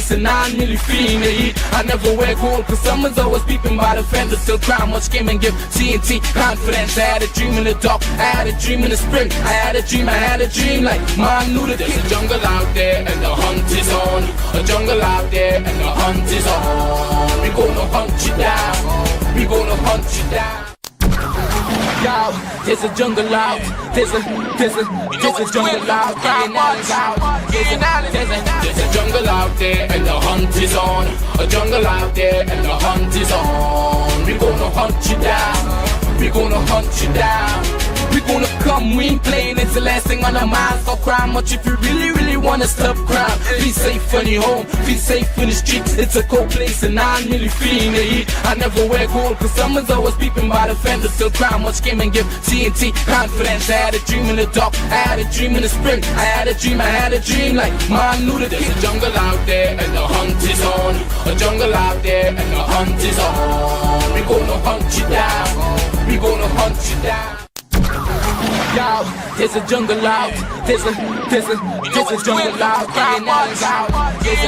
place and I ain't really feeling the heat. I never wear gold cause someone's always peeping by the fender. Still cry much game and give TNT confidence. I had a dream in the dark, I had a dream in the spring. I had a dream like man knew that there's a jungle out there and the hunt is on. A jungle out there and the hunt is on. We gonna hunt you down, we gonna hunt you down. Yo, there's a jungle out, there's a jungle out, I.A.N out. There's a jungle out there and the hunt is on. A jungle out there and the hunt is on. We gonna hunt you down, we gonna hunt you down. We gonna come, we ain't playing, it's the last thing on our minds. Stop crime much if you really wanna stop crime. Be safe when you're home, be safe in the streets. It's a cold place and I ain't really feeling the heat. I never wear gold cause someone's always peeping by the fender. Still cry much game and give TNT confidence. I had a dream in the dark, I had a dream in the spring. I had a dream like man knew that there's a jungle out there and the hunt is on. A jungle out there and the hunt is on. We gonna hunt you down, we gonna hunt you down. Yo, there's a jungle out, there's a jungle out, I.A.N out. There's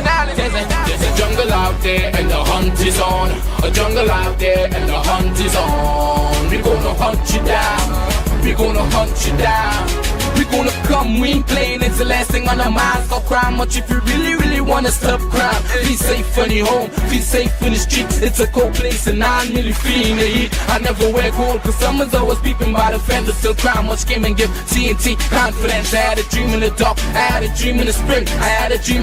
a jungle out there and the hunt is on. A jungle out there and the hunt is on. We gonna hunt you down, we gonna hunt you down. We gonna come, we ain't playing, it's the last thing on our minds. Stop crime much if you really wanna stop crime. Be safe when you're home, be safe in the streets. It's a cold place and I ain't really feeling the heat. I never wear gold cause someone's always peeping by the fender. Still cry much game and give TNT confidence. I had a dream in the dark, I had a dream in the spring. I had a dream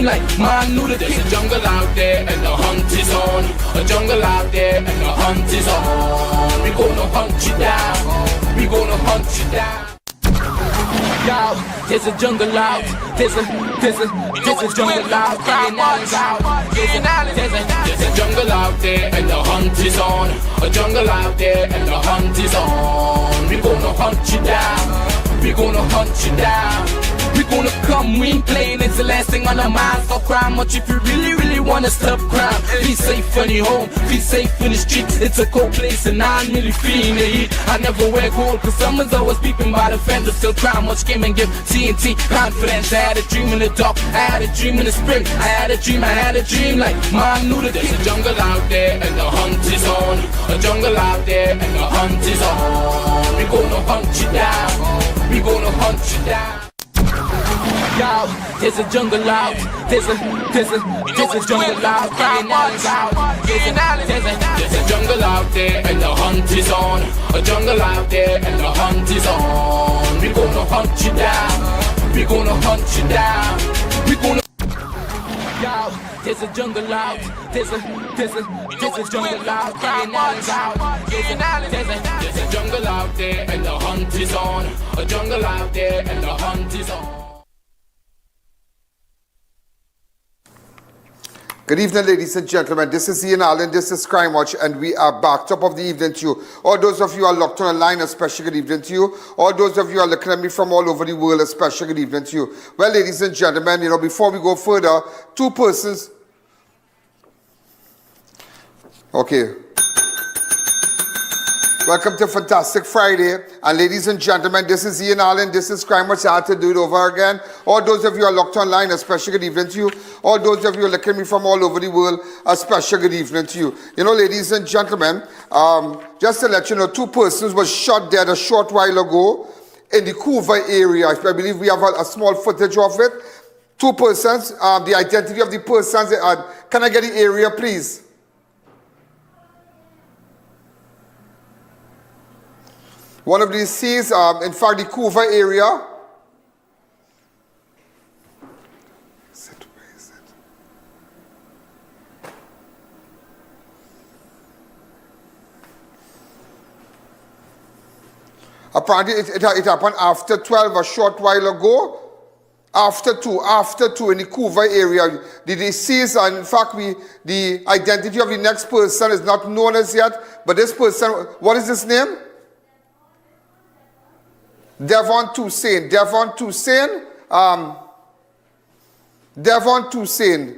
like man knew that there's a jungle out there and the hunt is on. A jungle out there and the hunt is on. We gonna hunt you down, we gonna hunt you down. Yo, there's a jungle out, there's a jungle out, I.A.N out. There's a jungle out there and the hunt is on. A jungle out there and the hunt is on. We gonna hunt you down, we gonna hunt you down. We gonna come, we ain't playing, it's the last thing on our minds. Stop crime much if you really wanna stop crime. Be safe when you're home, be safe in the streets. It's a cold place and I ain't really feeling the heat. I never wear gold cause someone's always peeping by the fender. Still cry much game and give TNT confidence. I had a dream in the dark, I had a dream in the spring. I had a dream like man knew that there's a jungle out there and the hunt is on. A jungle out there and the hunt is on. We gonna hunt you down, we gonna hunt you down. Yo, there's a jungle out, there's a jungle out, I.A.N out. There's a jungle out there and the hunt is on. A jungle out there and the hunt is on. We gonna hunt you down, we gonna hunt you down. We gonna. Yo, there's a jungle out, there's a jungle out, I.A.N out. There's a jungle out there and the hunt is on. A jungle out there and the hunt is on. Good evening, ladies and gentlemen. This is I.A.N, this is Crime Watch, and we are back. Top of the evening to you. All those of you who are locked on the line, a special good evening to you. All those of you who are looking at me from all over the world, a special good evening to you. Well, ladies and gentlemen, before we go further, two persons. Okay. Welcome to Fantastic Friday. And ladies and gentlemen, this is I.A.N, this is Crime Watch. I had to do it over again. All those of you who are locked online, a special good evening to you. All those of you who are looking at me from all over the world, a special good evening to you. Ladies and gentlemen, just to let you know, two persons were shot dead a short while ago in the Couva area. I believe we have a small footage of it. Two persons, the identity of the persons. Can I get the area, please? One of these seas, in fact, the Couva area. Where is it? Apparently, it happened after 12, a short while ago. After two in the Couva area. The deceased, and in fact, the identity of the next person is not known as yet. But this person, what is his name? Davaughn Toussaint. Davaughn Toussaint.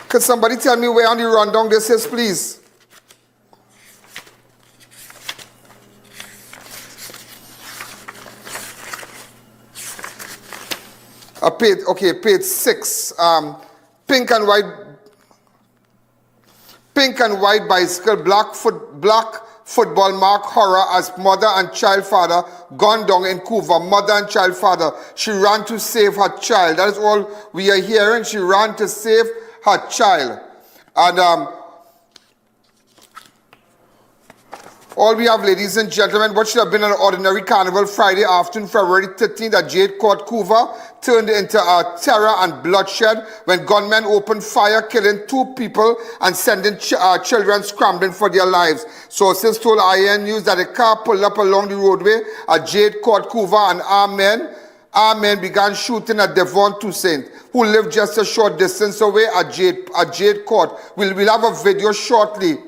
Could somebody tell me where on the rundown this is, please? Page 6. Pink and white bicycle, black football mark horror as mother and child father gone down in Couva. Mother and child father. She ran to save her child. That is all we are hearing. She ran to save her child. And all we have, ladies and gentlemen, what should have been an ordinary carnival Friday afternoon, February 13th at Jade Court, Couva, turned into a terror and bloodshed when gunmen opened fire, killing 2 people and sending children scrambling for their lives. Sources told I.A.N News that a car pulled up along the roadway at Jade Court, Couva, and I.A.N began shooting at Davaughn Toussaint, who lived just a short distance away at Jade Court. We'll have a video shortly.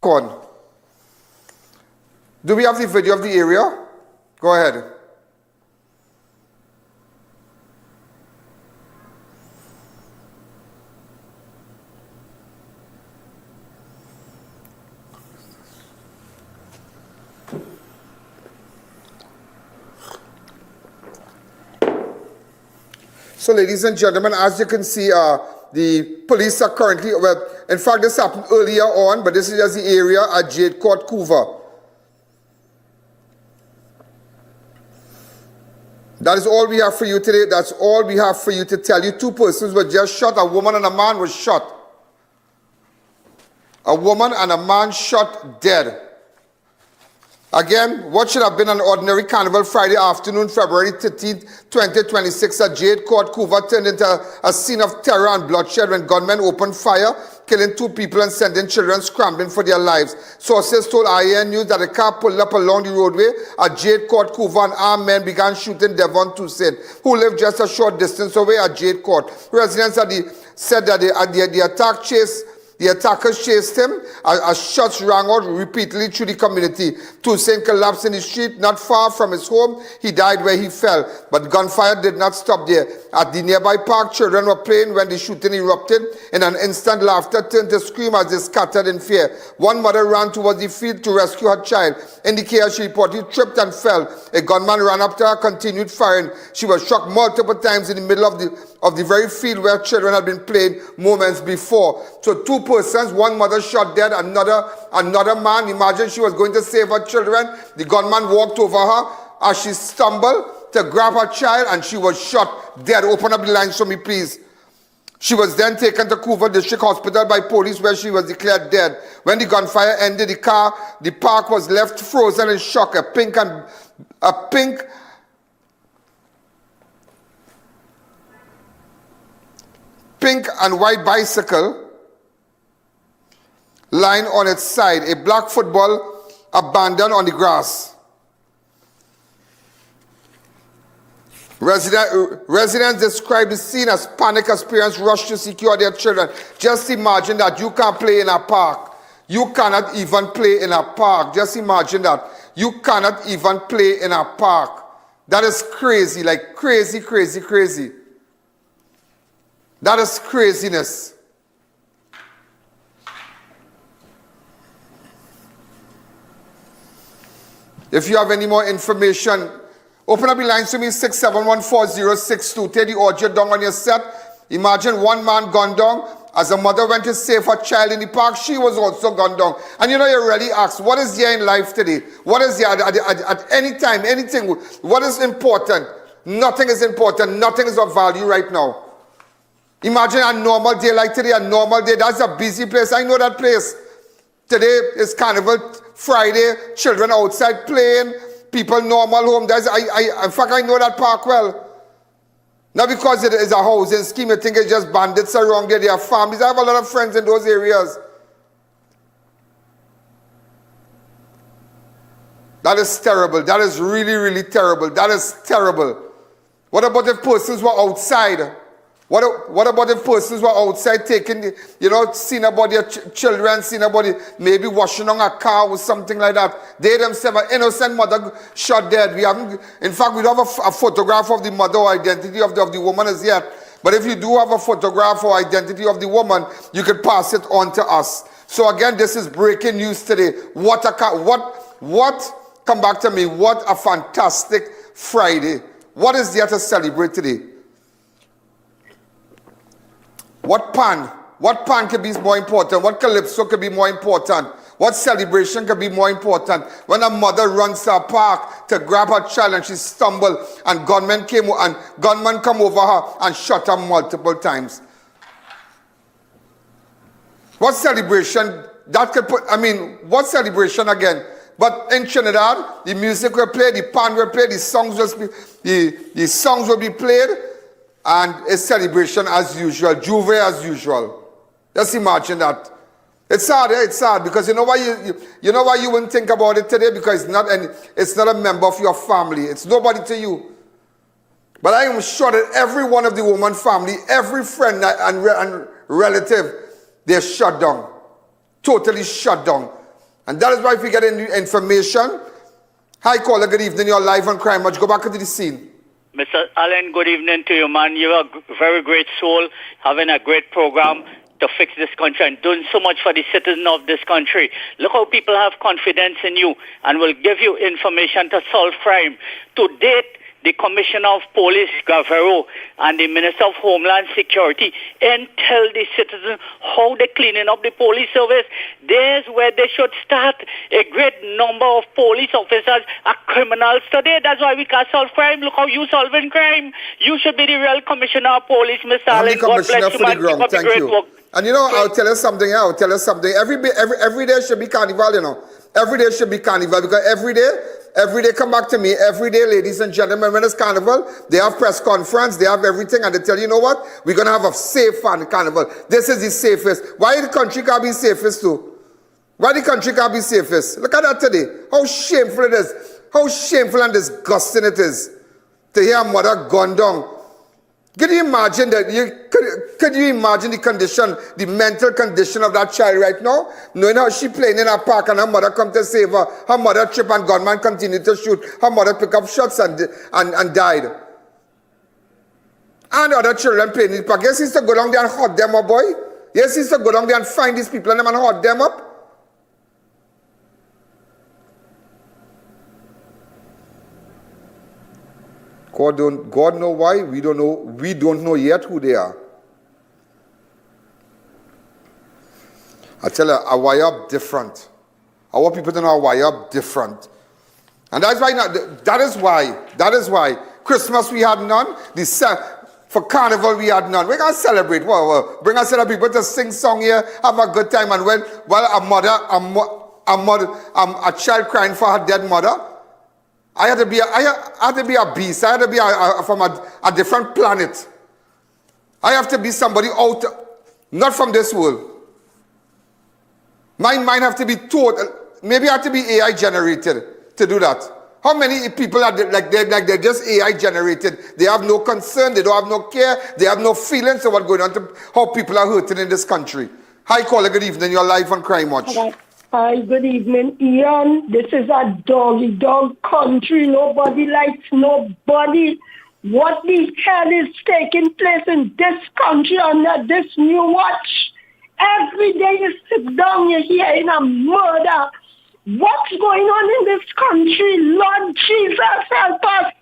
On. Do we have the video of the area? Go ahead. So, ladies and gentlemen, as you can see, the police are currently, well, in fact, this happened earlier on, but this is just the area at Jade Court, Couva. That is all we have for you today. That's all we have for you to tell you. 2 persons were just shot. A woman and a man was shot. A woman and a man shot dead. Again, what should have been an ordinary carnival Friday afternoon, February 13th, 2026 at Jade Court, Couva, turned into a scene of terror and bloodshed when gunmen opened fire, killing 2 people and sending children scrambling for their lives. Sources told I.A.N News that a car pulled up along the roadway at Jade Court, Couva, and armed men began shooting Davaughn Toussaint, who lived just a short distance away at Jade Court. Residents said that the attackers chased him as shots rang out repeatedly through the community. Toussaint collapsed in the street not far from his home. He died where he fell, but gunfire did not stop there. At the nearby park, children were playing when the shooting erupted. In an instant, laughter turned to scream as they scattered in fear. One mother ran towards the field to rescue her child. In the chaos, she reportedly tripped and fell. A gunman ran up to her, continued firing. She was shot multiple times in the middle of the very field where children had been playing moments before. So 2 persons, one mother shot dead, another man. Imagine she was going to save her children. The gunman walked over her as she stumbled to grab her child, and she was shot dead. Open up the lines for me, please. She was then taken to Couva District Hospital by police, where she was declared dead. When the gunfire ended, the park was left frozen in shock. A pink and white bicycle lying on its side, a black football abandoned on the grass. Residents described the scene as panic as parents rushed to secure their children. Just imagine that you can't play in a park. You cannot even play in a park. Just imagine that. You cannot even play in a park. That is crazy, like crazy, crazy, crazy. That is craziness. If you have any more information, open up the lines to me, 6714062. Take the audio down on your set. Imagine one man gunned down. As a mother went to save her child in the park, she was also gunned down. And you know, you really ask, what is there in life today? What is there at any time, anything? What is important? Nothing is important. Nothing is of value right now. Imagine a normal day like today, a normal day. That's a busy place. I know that place. Today is Carnival Friday. Children outside playing. People normal home. In fact, I know that park well. Not because it is a housing scheme, I think it's just bandits around there. They have families. I have a lot of friends in those areas. That is terrible. That is really, really terrible. That is terrible. What about if persons were outside? What about if persons were outside taking, seeing about their children, seeing about maybe washing on a car or something like that? They themselves, an innocent mother shot dead. In fact, we don't have a photograph of the mother or identity of the woman as yet. But if you do have a photograph or identity of the woman, you can pass it on to us. So again, this is breaking news today. Come back to me. What a fantastic Friday. What is there to celebrate today? What pan could be more important? What calypso could be more important? What celebration could be more important? When a mother runs to a park to grab her child and she stumbled and gunmen come over her and shot her multiple times. What celebration what celebration again? But in Trinidad, the music will play, the pan will play, the songs will be played. And a celebration as usual, juve as usual. Just imagine that. It's sad because you know why you wouldn't think about it today, because it's not a member of your family. It's nobody to you. But I am sure that every one of the woman family, every friend and relative, they're shut down. Totally shut down. And that is why if we get any information, hi caller, good evening, you're live on Crime Watch. Go back into the scene. Mr. Allen, good evening to you, man. You're a very great soul, having a great program to fix this country and doing so much for the citizens of this country. Look how people have confidence in you and will give you information to solve crime. To date, the Commissioner of Police, Davaughn, and the Minister of Homeland Security tell the citizens how they're cleaning up the police service. There's where they should start. A great number of police officers are criminals today. That's why we can't solve crime. Look how you solving crime. You should be the real Commissioner of Police, Mr. Allen. God bless you, man. Keep up the great work. And I'll tell you something. Every day should be carnival, Every day should be carnival, because every day, come back to me, every day, ladies and gentlemen, when it's carnival, they have press conference, they have everything, and they tell you know what? We're going to have a safe carnival. This is the safest. Why the country can't be safest too? Why the country can't be safest? Look at that today. How shameful it is. How shameful and disgusting it is to hear a mother gunned down. Could you imagine that? Could you imagine the condition, the mental condition of that child right now? Knowing how she playing in a park and her mother come to save her. Her mother trip and gunman continue to shoot. Her mother pick up shots and died. And other children playing in the park. Yes, he's to go down there and hurt them up, boy. Yes, he's to go down there and find these people and hurt them up. God know why. We don't know. We don't know yet who they are. I tell you, I wire up different. I want people to know I wire up different. And that's why. That is why. Christmas we had none. For Carnival we had none. We're gonna celebrate. Bring a set of people to sing song here, have a good time, and a child crying for her dead mother. I had to be a beast. I had to be from a different planet. I have to be somebody out, not from this world. My mind have to be total. Maybe I have to be AI generated to do that. How many people are they're just AI generated? They have no concern. They don't have no care. They have no feelings of what's going on. How people are hurting in this country. Hi, caller. Good evening. You're live on Crime Watch. Hi, good evening, I.A.N. This is a dog country. Nobody likes nobody. What the hell is taking place in this country under this new watch? Every day you sit down, you hear in a murder. What's going on in this country? Lord Jesus, help us.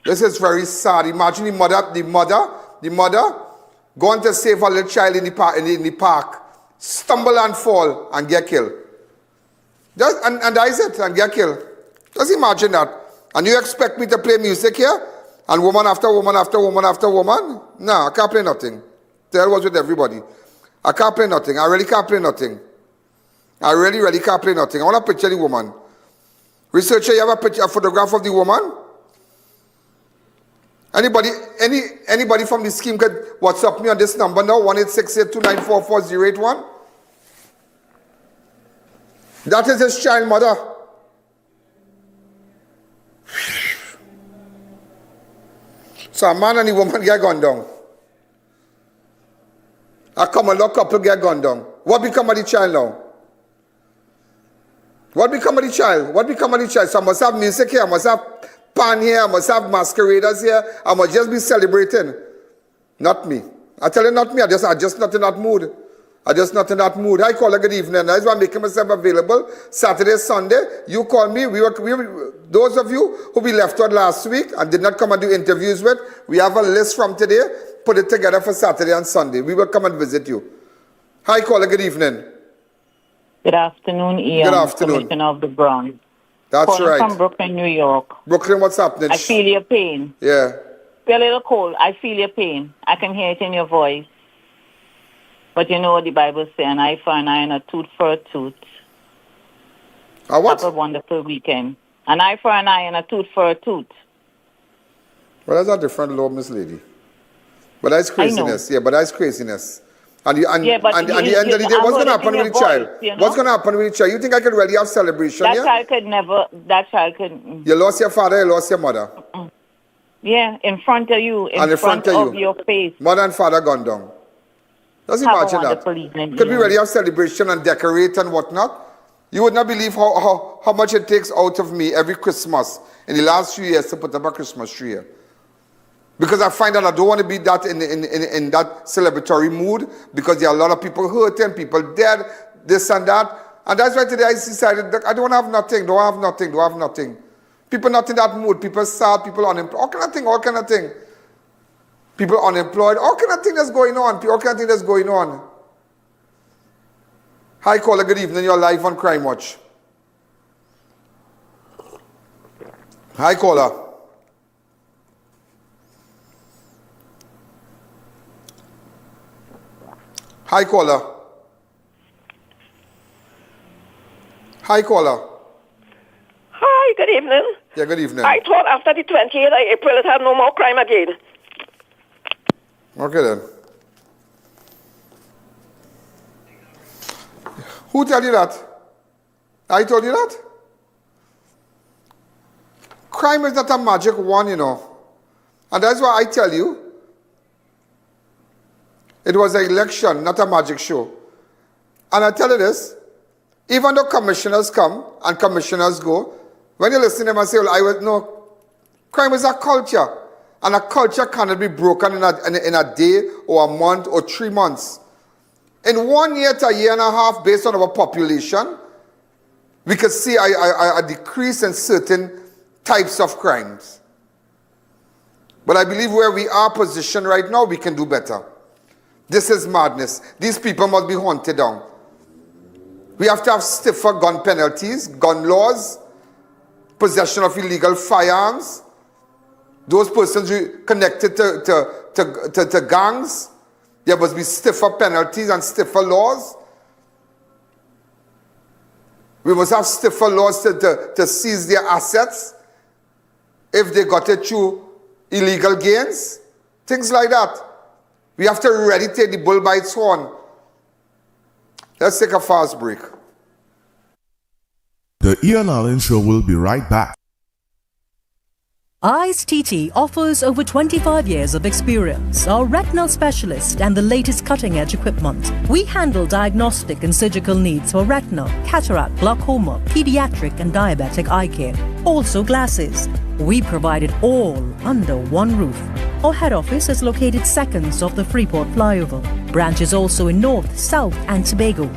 This is very sad. Imagine the mother going to save her little child in the park, stumble and fall and get killed. And that is it, and get killed. Just imagine that. And you expect me to play music here? And woman after woman after woman after woman? No, I can't play nothing. Tell what's with everybody. I can't play nothing. I really can't play nothing. I really can't play nothing. I want to picture the woman. Researcher, you have a photograph of the woman? Anybody from the scheme could WhatsApp me on this number now, 1-868-294-4081. That is his child mother. So a man and a woman get gunned down. A common law couple get gunned down. What become of the child now? What become of the child? What become of the child? So I must have music here, I must have pan here, I must have masqueraders here, I must just be celebrating. Not me. I tell you, not me. I just not in that mood. I just not in that mood. I call her good evening. That's why I'm making myself available. Saturday, Sunday, you call me. Those of you who we left out last week and did not come and do interviews with, we have a list from today. Put it together for Saturday and Sunday. We will come and visit you. Hi, caller. Good evening. Good afternoon, Ian. Good afternoon. Commissioner of the Bronx. That's Calling right. from Brooklyn, New York. Brooklyn, what's happening? I feel your pain. Yeah. You're a little cold. I feel your pain. I can hear it in your voice. But you know what the Bible says, an eye for an eye and a tooth for a tooth. A what? Have a wonderful weekend. An eye for an eye and a tooth for a tooth. Well, that's a different law, Miss Lady. But that's craziness. Yeah, but that's craziness. And the end of the day, what's going to happen with the child? What's going to happen with the child? You think I could really have celebration? That child could. You lost your father, you lost your mother. Yeah, in front of you. In front of your face. Mother and father gone down. Just imagine that. Could we really have celebration and decorate and whatnot? You would not believe how much it takes out of me every Christmas in the last few years to put up a Christmas tree here. Because I find that I don't want to be that in that celebratory mood, because there are a lot of people hurting, people dead, this and that. And that's why today I decided that I don't have nothing. People not in that mood. People sad, people unemployed, all kind of thing. People unemployed, all kind of thing that's going on. Hi, caller, good evening. You're live on Crime Watch. Hi, caller. Hi, caller. Hi, caller. Hi, good evening. Yeah, good evening. I thought after the 28th of April it had no more crime again. Okay then. Who told you that? I told you that? Crime is not a magic wand, you know. And that's why I tell you, it was an election, not a magic show. And I tell you this, even though commissioners come and commissioners go, when you listen to them and say, well, no, crime is a culture. And a culture cannot be broken in a day or a month or 3 months. In 1 year to a year and a half, based on our population, we could see a decrease in certain types of crimes. But I believe where we are positioned right now, we can do better. This is madness. These people must be hunted down. We have to have stiffer gun penalties, gun laws, possession of illegal firearms. Those persons connected to gangs, there must be stiffer penalties and stiffer laws. We must have stiffer laws to seize their assets if they got it through illegal gains. Things like that. We have to really take the bull by its horn. Let's take a fast break. The I.A.N Show will be right back. Eyes TT offers over 25 years of experience, are retinal specialist and the latest cutting-edge equipment. We handle diagnostic and surgical needs for retinal, cataract, glaucoma, pediatric and diabetic eye care. Also glasses. We provide it all under one roof. Our head office is located seconds off the Freeport flyover. Branches also in North, South and Tobago.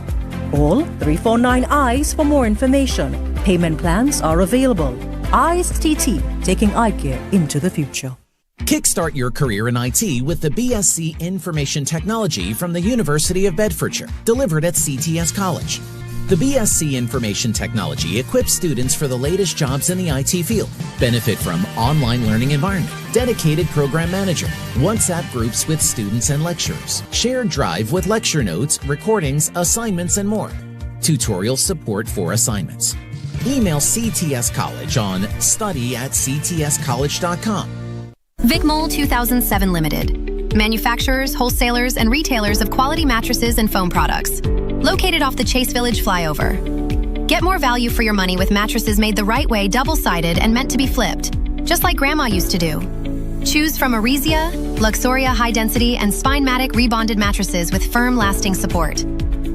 Call 349-EYES for more information. Payment plans are available. EYES TT, taking eye care into the future. Kickstart your career in IT with the BSc Information Technology from the University of Bedfordshire, delivered at CTS College. The BSc Information Technology equips students for the latest jobs in the IT field. Benefit from online learning environment, dedicated program manager, WhatsApp groups with students and lecturers, shared drive with lecture notes, recordings, assignments, and more. Tutorial support for assignments. Email CTS College on study@ctscollege.com. Vicmol 2007 Limited. Manufacturers, wholesalers, and retailers of quality mattresses and foam products. Located off the Chase Village flyover. Get more value for your money with mattresses made the right way, double-sided, and meant to be flipped, just like Grandma used to do. Choose from Arisia, Luxuria high-density, and Spinematic rebonded mattresses with firm, lasting support.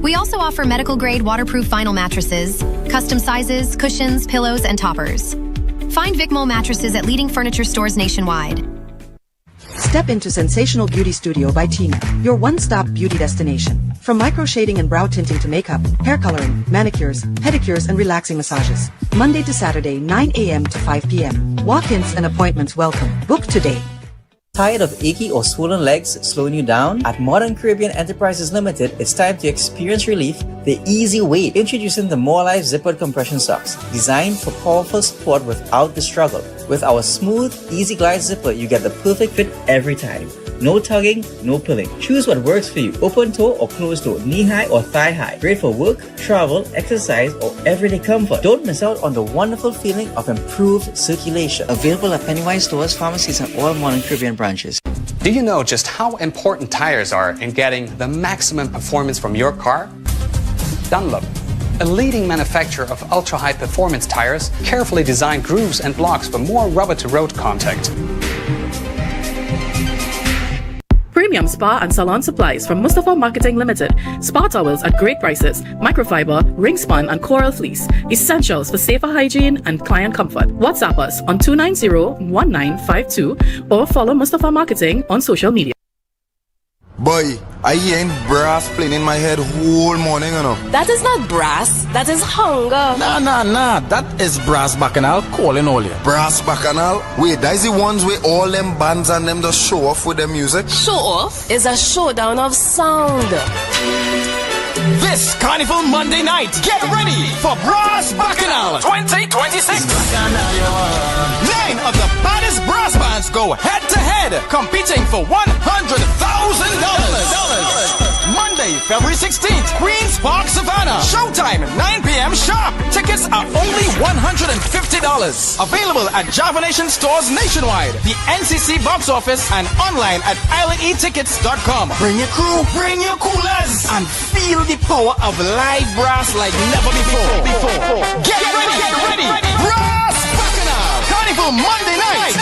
We also offer medical-grade waterproof vinyl mattresses, custom sizes, cushions, pillows, and toppers. Find Vicmol mattresses at leading furniture stores nationwide. Step into Sensational Beauty Studio by Tina, your one-stop beauty destination. From micro shading and brow tinting to makeup, hair coloring, manicures, pedicures, and relaxing massages. Monday to Saturday, 9 a.m. to 5 p.m. Walk-ins and appointments welcome. Book today. Tired of achy or swollen legs slowing you down? At Modern Caribbean Enterprises Limited, it's time to experience relief the easy way. Introducing the More Life Zippered Compression Socks, designed for powerful support without the struggle. With our smooth, easy glide zipper, you get the perfect fit every time. No tugging, no pulling. Choose what works for you. Open toe or closed toe, knee high or thigh high. Great for work, travel, exercise, or everyday comfort. Don't miss out on the wonderful feeling of improved circulation. Available at Pennywise stores, pharmacies, and all Modern Caribbean branches. Do you know just how important tires are in getting the maximum performance from your car? Dunlop, a leading manufacturer of ultra-high performance tires, carefully designed grooves and blocks for more rubber-to-road contact. Premium spa and salon supplies from Mustafa Marketing Limited. Spa towels at great prices, microfiber, ring spun, and coral fleece. Essentials for safer hygiene and client comfort. WhatsApp us on 290-1952 or follow Mustafa Marketing on social media. Boy, I hearing brass playing in my head whole morning, you know. That is not brass, that is hunger. Nah, that is brass bacchanal calling all you. Brass bacchanal? Wait, that is the ones where all them bands and them just show off with their music? Show off is a showdown of sound. This Carnival Monday night, get ready for Brass Bacchanal 2026. 9 of the baddest brass bands go head to head, competing for $100,000. Monday, February 16th, Queen's Park, Savannah. Showtime, 9 p.m. sharp. Tickets are only $150. Available at Java Nation stores nationwide, the NCC box office, and online at ianalleyne.com. Bring your crew, bring your coolers, and feel the power of live brass like never before. Get ready. Brass Bacchanal Carnival Monday night.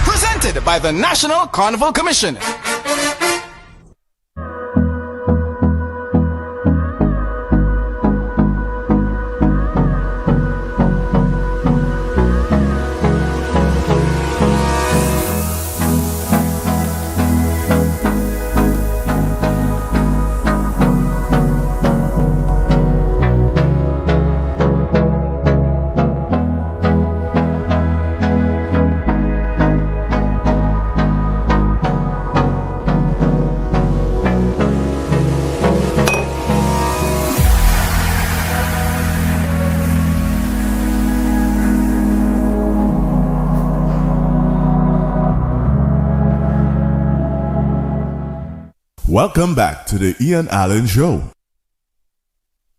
Presented by the National Carnival Commission. Welcome back to the I.A.N Show.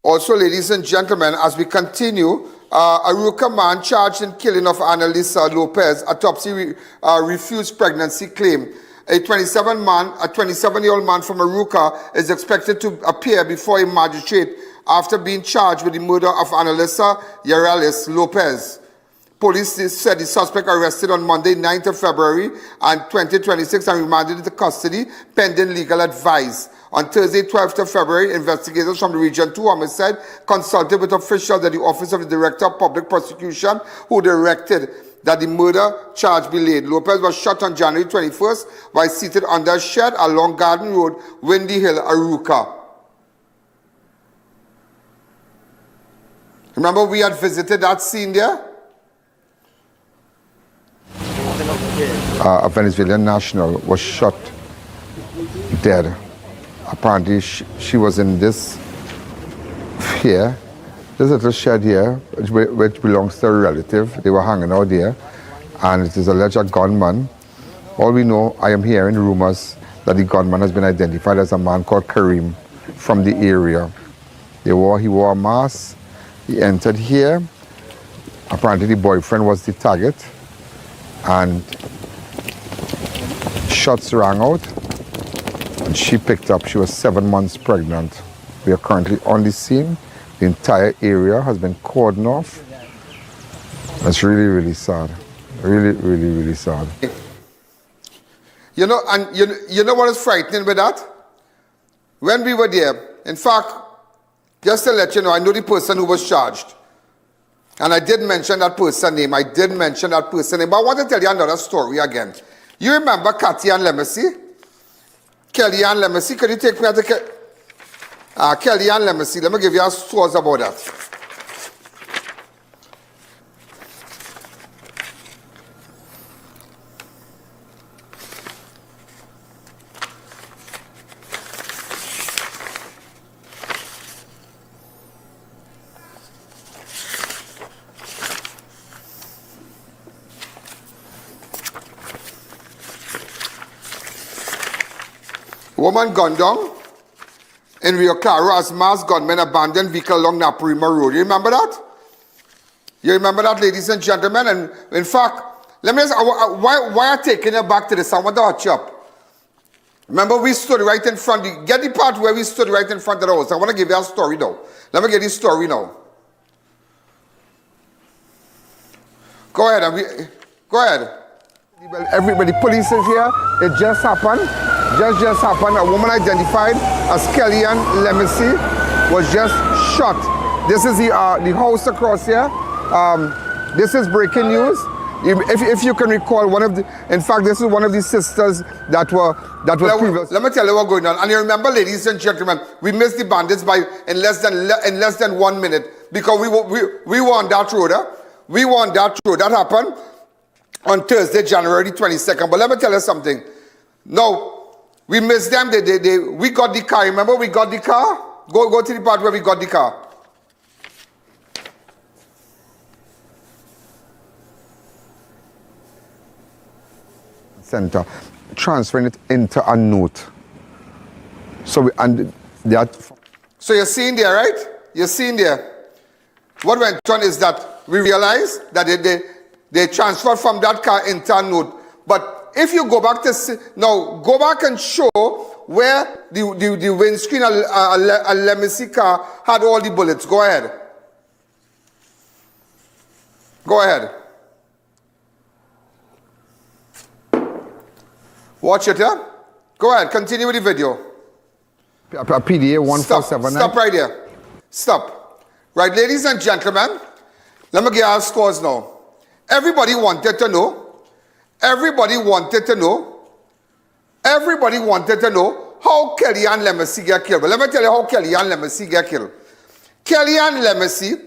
Also, ladies and gentlemen, as we continue, a Aruca man charged in killing of Annalisa Lopez, autopsy refused pregnancy claim. A 27-year-old man from Aruca is expected to appear before a magistrate after being charged with the murder of Annalisa Yarelis Lopez. Police said the suspect arrested on Monday, 9th of February 2026 and remanded into custody pending legal advice. On Thursday, 12th of February, investigators from the Region 2 Homicide consulted with officials at the Office of the Director of Public Prosecution, who directed that the murder charge be laid. Lopez was shot on January 21st while seated under a shed along Garden Road, Windy Hill, Aruca. Remember we had visited that scene there? A Venezuelan national was shot dead. Apparently she was in this here, this little shed here, which belongs to a relative. They were hanging out there, and it is alleged a gunman. All we know, I am hearing rumors that the gunman has been identified as a man called Kareem from the area. He wore a mask, he entered here. Apparently the boyfriend was the target, and shots rang out, and she picked up. She was 7 months pregnant. We are currently on the scene. The entire area has been cordoned off. That's really, really sad. Really, really, really sad. You know, and you know what is frightening with that? When we were there, in fact, just to let you know, I know the person who was charged. And I did mention that person's name. I did mention that person's name. But I want to tell you another story again. You remember I.A.N. Kellyanne Lemessy? Could you take me to Kellyanne Lemessy? Let me give you a story about that. Woman gunned down in Rio Claro as masked gunmen abandoned vehicle along Naparima Road. You remember that? You remember that, ladies and gentlemen? And in fact, let me ask, why are you taking it back to this? I want to hot you up. Remember, we stood right in front. Get the part where we stood right in front of the house. I want to give you a story now. Let me get this story now. Go ahead. Go ahead. Everybody, police is here. It just happened. Just happened. A woman identified as Kellyanne Lemessy was just shot. This is the house across here. This is breaking news. If you can recall, in fact, this is one of the sisters that were previous. Let me tell you what's going on. And you remember, ladies and gentlemen, we missed the bandits by in less than 1 minute because we were on that road. We were on that road. That happened on Thursday, January 22nd. But let me tell you something. No. We missed them. We got the car. Remember, we got the car? Go to the part where we got the car. Center, transferring it into a note. So So you're seeing there, right? You're seeing there. What went on is that we realized that they transferred from that car into a note. But if you go back go back and show where the windscreen a Lemessy car had all the bullets. Go ahead. Go ahead. Watch it, yeah? Go ahead. Continue with the video. PDA 1479. Stop right here. Stop. Right, ladies and gentlemen, let me get our scores now. Everybody wanted to know how Kellyanne Lemessy got killed. But let me tell you how Kellyanne Lemessy got killed. Kellyanne Lemessy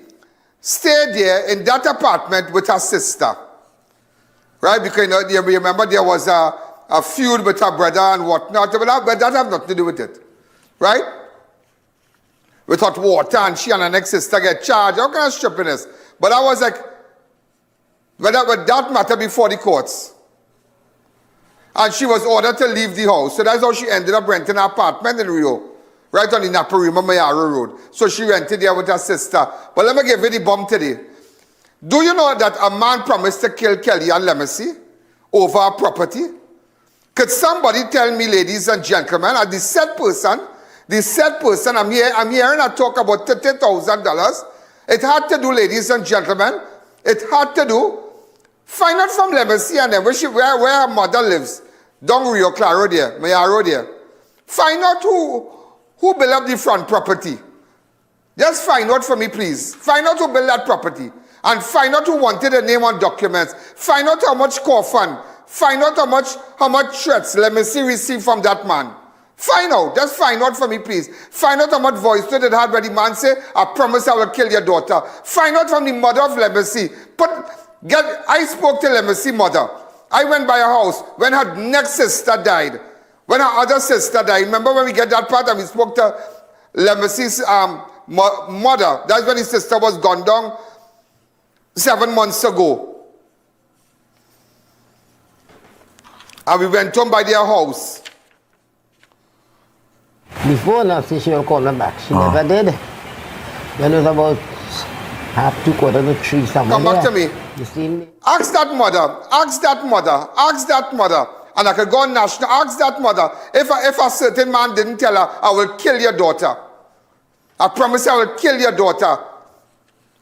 stayed there in that apartment with her sister. Right? Because you remember there was a feud with her brother and whatnot. But that have nothing to do with it. Right? With hot water and she and her next sister get charged. How kind of stupidness? But I was like, but that matter before the courts. And she was ordered to leave the house. So that's how she ended up renting an apartment in Rio. Right on the Naparima Mayaro Road. So she rented there with her sister. But let me give you the bomb today. Do you know that a man promised to kill Kellyanne Lemessy over a property? Could somebody tell me, ladies and gentlemen, the said person, I'm hearing a talk about $30,000. It had to do, ladies and gentlemen, find out from Lemessy and then where her mother lives. Down Rio Claro there, Mayaro there. Find out who built up the front property. Just find out for me, please. Find out who built that property. And find out who wanted the name on documents. Find out how much core fund. Find out how much threats Lemessy received from that man. Find out. Just find out for me, please. Find out how much voice note it had when the man say, I promise I will kill your daughter. Find out from the mother of Legacy. I spoke to Legacy mother. I went by her house when her next sister died. When her other sister died. Remember when we get that part and we spoke to Legacy's mother. That's when his sister was gone down 7 months ago. And we went home by their house. Before now, she will call me back. She never did. Then it was about 2:45 somewhere. Come back to me. You see me? Ask that mother. Ask that mother. Ask that mother. And I could go on national. Ask that mother. If a certain man didn't tell her, I will kill your daughter. I promise I will kill your daughter.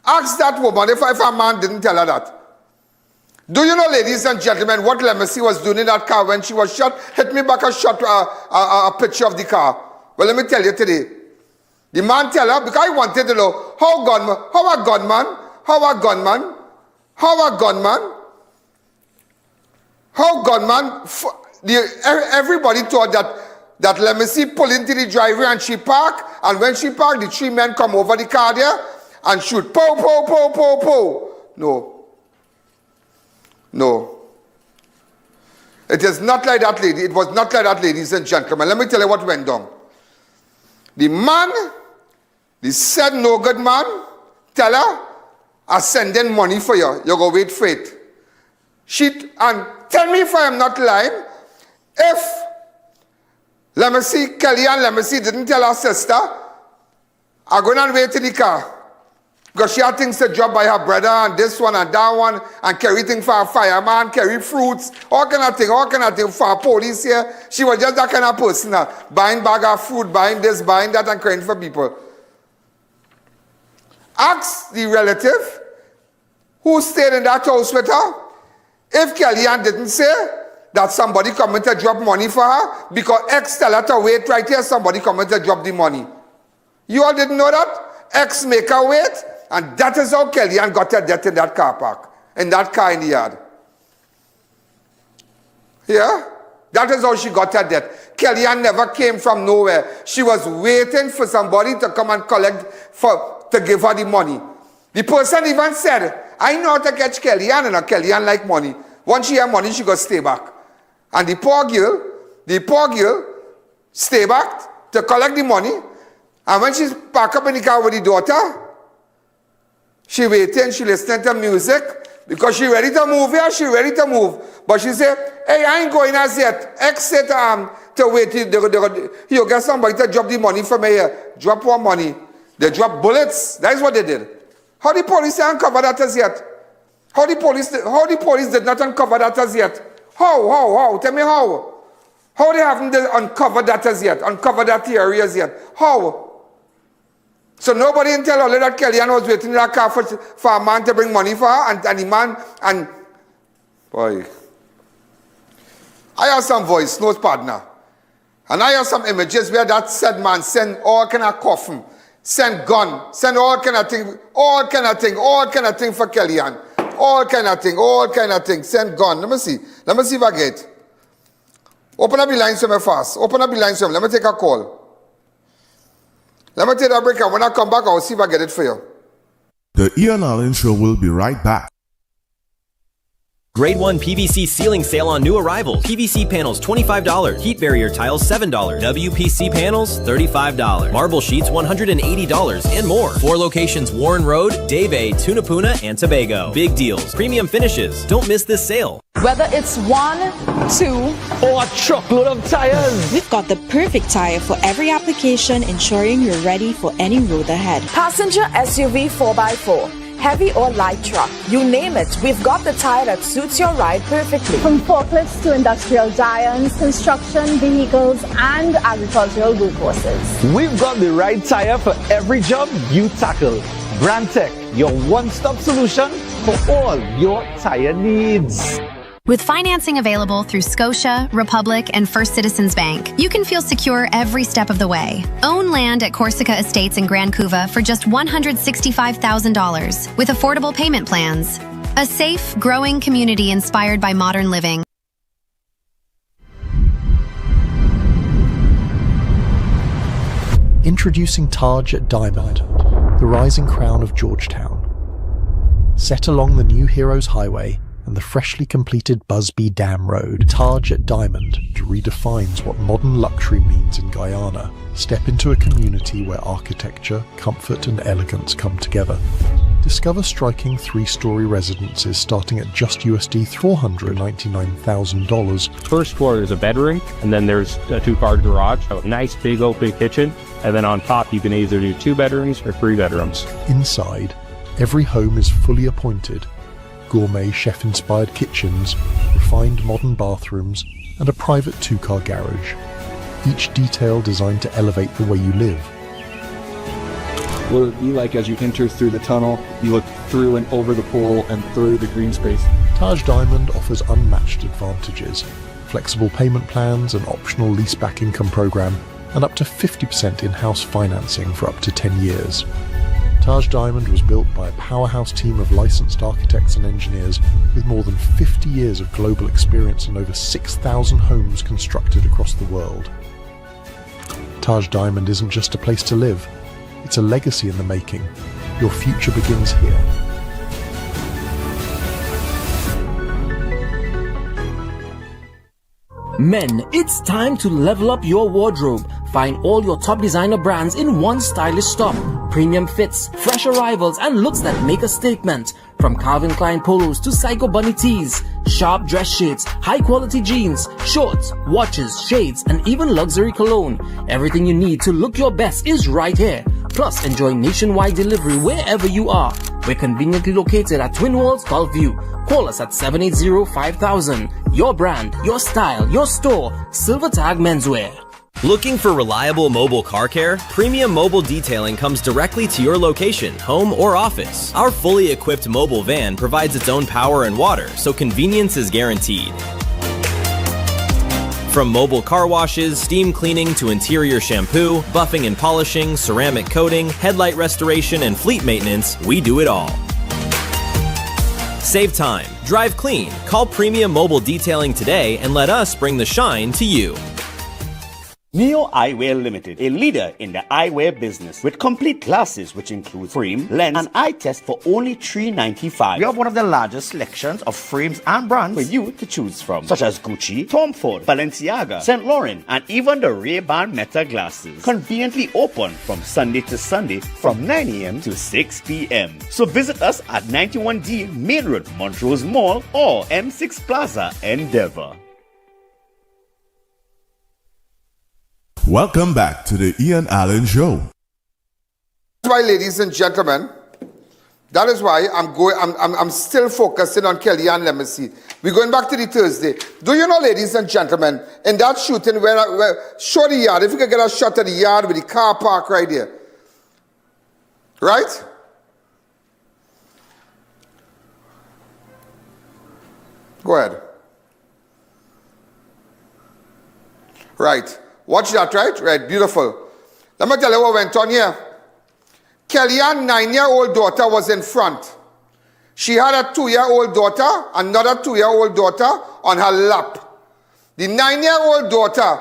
Ask that woman if a man didn't tell her that. Do you know, ladies and gentlemen, what Legacy was doing in that car when she was shot? Hit me back and shot a picture of the car. Well, let me tell you today. The man tell her, because I wanted to know, how a gunman, everybody thought that Legacy pulled into the driveway and she parked, and when she parked, the 3 men come over the car there and shoot. Pow, pow, pow, pow, pow. No. It is not like that, lady. It was not like that, ladies and gentlemen. Let me tell you what went down. The man, the said no good man, tell her, I sending money for you. You go wait for it. And tell me if I am not lying, if Kellyanne Legacy didn't tell her sister, I'm going to wait in the car. Because she had things to job by her brother and this one and that one and carry things for a fireman, carry fruits, all kind of thing for a police here. She was just that kind of person, buying bag of fruit, buying this, buying that and caring for people. Ask the relative who stayed in that house with her if Kellyanne didn't say that somebody coming to drop money for her because X tell her to wait right here, somebody coming to drop the money. You all didn't know that? X make her wait. And that is how Kellyanne got her death in that car park, in that car in the yard. Yeah? That is how she got her death. Kellyanne never came from nowhere. She was waiting for somebody to come and collect, to give her the money. The person even said, I know how to catch Kellyanne, and Kellyanne like money. Once she have money, she go stay back. And the poor girl stay back to collect the money. And when she's packed up in the car with the daughter, she waiting, she listening to music, because she ready to move here, she ready to move. But she say, hey, I ain't going as yet. X said to wait, you get somebody to drop the money for me here. Drop what money? They drop bullets. That is what they did. How the police uncover that as yet? How the police did not uncover that as yet? How? Tell me how. How they haven't uncovered that as yet? Uncovered that theory as yet? How? So nobody can tell her that Kellyanne was waiting in that car for a man to bring money for her, and the man, and boy. I have some voice notes, partner. And I have some images where that said man send all kind of coffin, send gun, send all kind of thing for Kellyanne. All kind of thing, send gun. Let me see if I get it. Open up the lines for me fast. Let me take a call. Let me take a break, and when I come back, I'll see if I get it for you. The I.A.N Show will be right back. Grade 1 PVC ceiling sale on new arrivals. PVC panels $25. Heat barrier tiles $7. WPC panels $35. Marble sheets $180 and more. 4 locations: Warren Road, Davay, Tunapuna, and Tobago. Big deals, premium finishes. Don't miss this sale. Whether it's 1, 2, or a truckload of tires, we've got the perfect tire for every application, ensuring you're ready for any road ahead. Passenger SUV 4x4. Heavy or light truck, you name it, we've got the tire that suits your ride perfectly. From forklifts to industrial giants, construction, vehicles, and agricultural workhorses. We've got the right tire for every job you tackle. Brandtech, your one-stop solution for all your tire needs. With financing available through Scotia, Republic, and First Citizens Bank, you can feel secure every step of the way. Own land at Corsica Estates in Grand Couva for just $165,000 with affordable payment plans. A safe, growing community inspired by modern living. Introducing Taj Diamond, the rising crown of Georgetown. Set along the new Heroes Highway and the freshly completed Busby Dam Road, Taj Diamond redefines what modern luxury means in Guyana. Step into a community where architecture, comfort and elegance come together. Discover striking 3-story residences starting at just USD $499,000. First floor is a bedroom, and then there's a 2-car garage, a nice big open kitchen, and then on top you can either do 2 bedrooms or 3 bedrooms. Inside, every home is fully appointed. Gourmet chef-inspired kitchens, refined modern bathrooms, and a private 2-car garage. Each detail designed to elevate the way you live. What it would be like as you enter through the tunnel, you look through and over the pool and through the green space. Taj Diamond offers unmatched advantages, flexible payment plans, an optional leaseback income program, and up to 50% in-house financing for up to 10 years. Taj Diamond was built by a powerhouse team of licensed architects and engineers with more than 50 years of global experience and over 6,000 homes constructed across the world. Taj Diamond isn't just a place to live, it's a legacy in the making. Your future begins here. Men, it's time to level up your wardrobe. Find all your top designer brands in one stylish stop. Premium fits, fresh arrivals, and looks that make a statement. From Calvin Klein polos to Psycho Bunny tees, sharp dress shades, high quality jeans, shorts, watches, shades, and even luxury cologne. Everything you need to look your best is right here. Plus, enjoy nationwide delivery wherever you are. We're conveniently located at Twin Walls, Gulfview. Call us at 780-5000. Your brand, your style, your store. Silver Tag Menswear. Looking for reliable mobile car care? Premium Mobile Detailing comes directly to your location, home, or office. Our fully equipped mobile van provides its own power and water, so convenience is guaranteed. From mobile car washes, steam cleaning to interior shampoo, buffing and polishing, ceramic coating, headlight restoration, and fleet maintenance, we do it all. Save time, drive clean, call Premium Mobile Detailing today and let us bring the shine to you. Neo Eyewear Limited, a leader in the eyewear business with complete glasses which include frame, lens, and eye test for only $395. We have one of the largest selections of frames and brands for you to choose from, such as Gucci, Tom Ford, Balenciaga, St. Laurent, and even the Ray-Ban Meta glasses. Conveniently open from Sunday to Sunday from 9 a.m. to 6 p.m. So visit us at 91D Main Road, Montrose Mall, or M6 Plaza, Endeavour. Welcome back to the I.A.N Show. That's why, ladies and gentlemen, that is why I'm still focusing on Kellyanne Lemessy. We're going back to the Thursday. Do you know, ladies and gentlemen, in that shooting where show the yard, if you could get a shot of the yard with the car park right there. Right? Go ahead. Right. Watch that, right? Right, beautiful. Let me tell you what went on here. Kellyanne's 9-year-old daughter was in front. She had a 2-year-old daughter, another 2-year-old daughter on her lap. The 9-year-old daughter,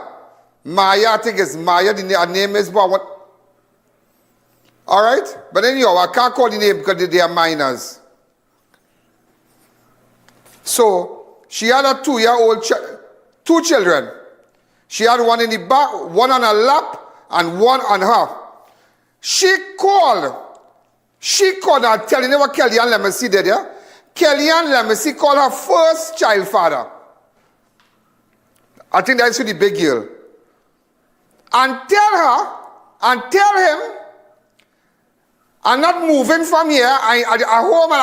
Maya, I think it's Maya, her name is, but what? All right? But anyhow, I can't call the name because they are minors. So, she had a 2-year-old, 2 children. She had one in the back, one on her lap, and one on her. She called, I'm telling you what Kellyanne Lemessy did, yeah? Kellyanne Lemessy called her first child father. I think that's the big girl. And tell him, I'm not moving from here. I home and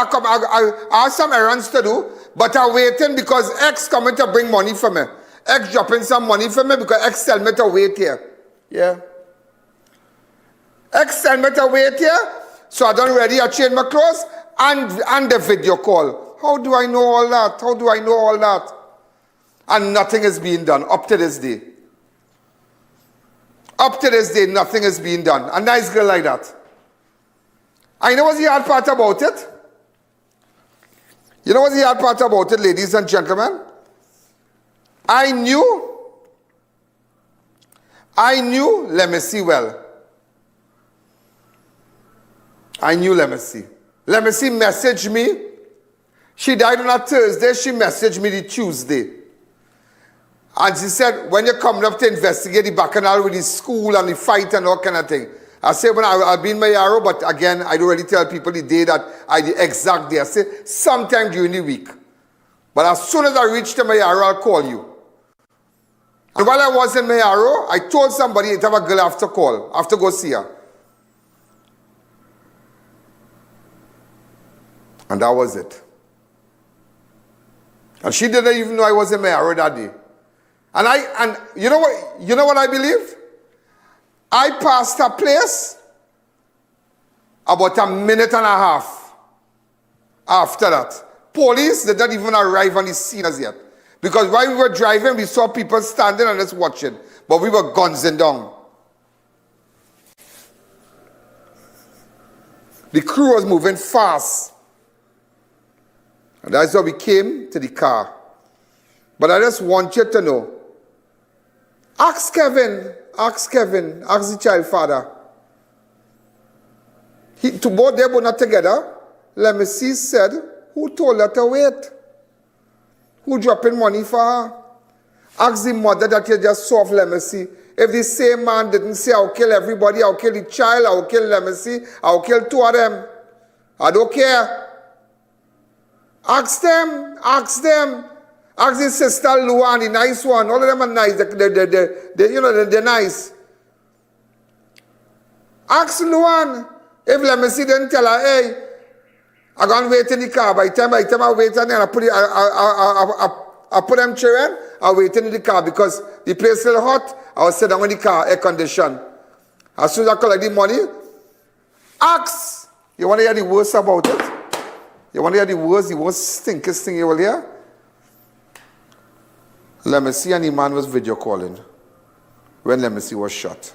I have some errands to do, but I'm waiting because X coming to bring money for me. X dropping some money for me because X tell me to wait here. Yeah. X tell me to wait here. So I done ready, I change my clothes and the video call. How do I know all that? How do I know all that? And nothing is being done up to this day. Up to this day, nothing is being done. A nice girl like that. And you know what's the hard part about it? You know what's the hard part about it, ladies and gentlemen? I knew Lemessy well. I knew Lemessy. Lemessy messaged me. She died on a Thursday. She messaged me the Tuesday. And she said, when you're coming up to investigate the Bacchanal with the school and the fight and all kind of thing. I said, well, I'll be in Mayaro, but again, I don't really tell people the day that the exact day. I say, sometime during the week. But as soon as I reach to Mayaro, I'll call you. And while I was in Mayaro, I told somebody to have a girl after call, after go see her. And that was it. And she didn't even know I was in Mayaro that day. And you know what I believe? I passed her place about a minute and a half after that. Police did not even arrive on the scene as yet. Because while we were driving, we saw people standing and just watching. But we were gunsing down. The crew was moving fast. And that's how we came to the car. But I just want you to know, ask Kevin, ask the child father. To both they were not together. Lemessy said, who told her to wait? Who dropping money for her? Ask the mother that you just saw of Lemessy. If the same man didn't say, I'll kill everybody, I'll kill the child, I'll kill Lemessy, I'll kill two of them. I don't care. Ask them. Ask his sister Luan, the nice one. All of them are nice. They're nice. Ask Luan. If Lemessy didn't tell her, hey, I'm going to wait in the car. By the time I wait and I put them children, I wait in the car because the place is still hot. I was sitting down in the car, air conditioned. As soon as I collect the money, ask. You want to hear the worst about it? You want to hear the worst stinkiest thing you will hear? Lemessy and the man was video calling when Lemessy was shot.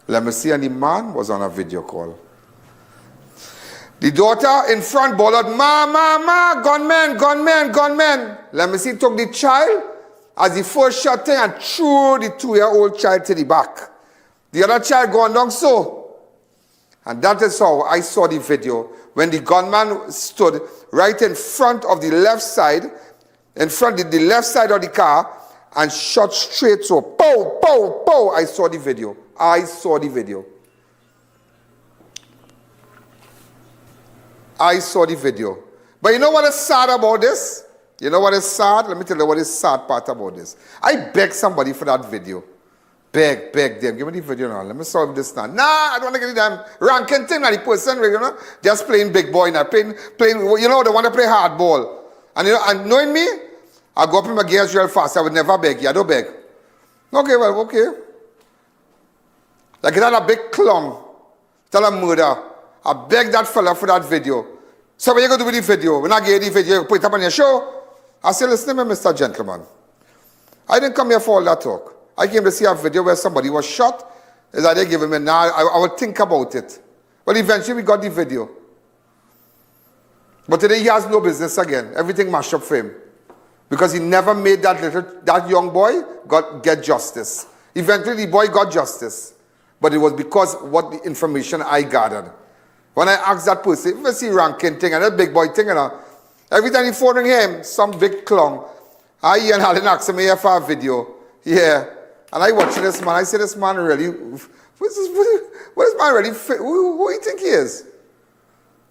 Lemessy and the man was on a video call. The daughter in front bawled, Ma, gunmen. Lemessy took the child as the first shot thing and threw the 2-year-old child to the back. The other child gone down so. And that is how I saw the video when the gunman stood right in front of the left side, in front of the left side of the car and shot straight so. Pow, pow, pow. I saw the video. I saw the video. But you know what is sad about this? You know what is sad? Let me tell you what is sad part about this. I begged somebody for that video. Beg them. Give me the video now. Let me solve this now. Nah, I don't want to get the damn ranking thing. The person, just playing big boy now. Playing, they want to play hardball. And knowing me, I go up in my gears real fast. I would never beg you. I don't beg. Okay, well, okay. Like it had a big clown. Tell a murder. I begged that fella for that video. So what you going to do with the video? When I get the video, you put it up on your show. I say, listen to me, Mr. Gentleman. I didn't come here for all that talk. I came to see a video where somebody was shot. Is that they give him a now? I would think about it. But eventually we got the video. But today he has no business again. Everything mashed up for him. Because he never made that young boy get justice. Eventually the boy got justice. But it was because of what the information I gathered. When I asked that person, if I see ranking thing and that big boy thing, every time he phoning him, some big clown. I.A.N asked me for a video. Yeah. And I watched this man. I said, this man really, what is this man really, who do you think he is?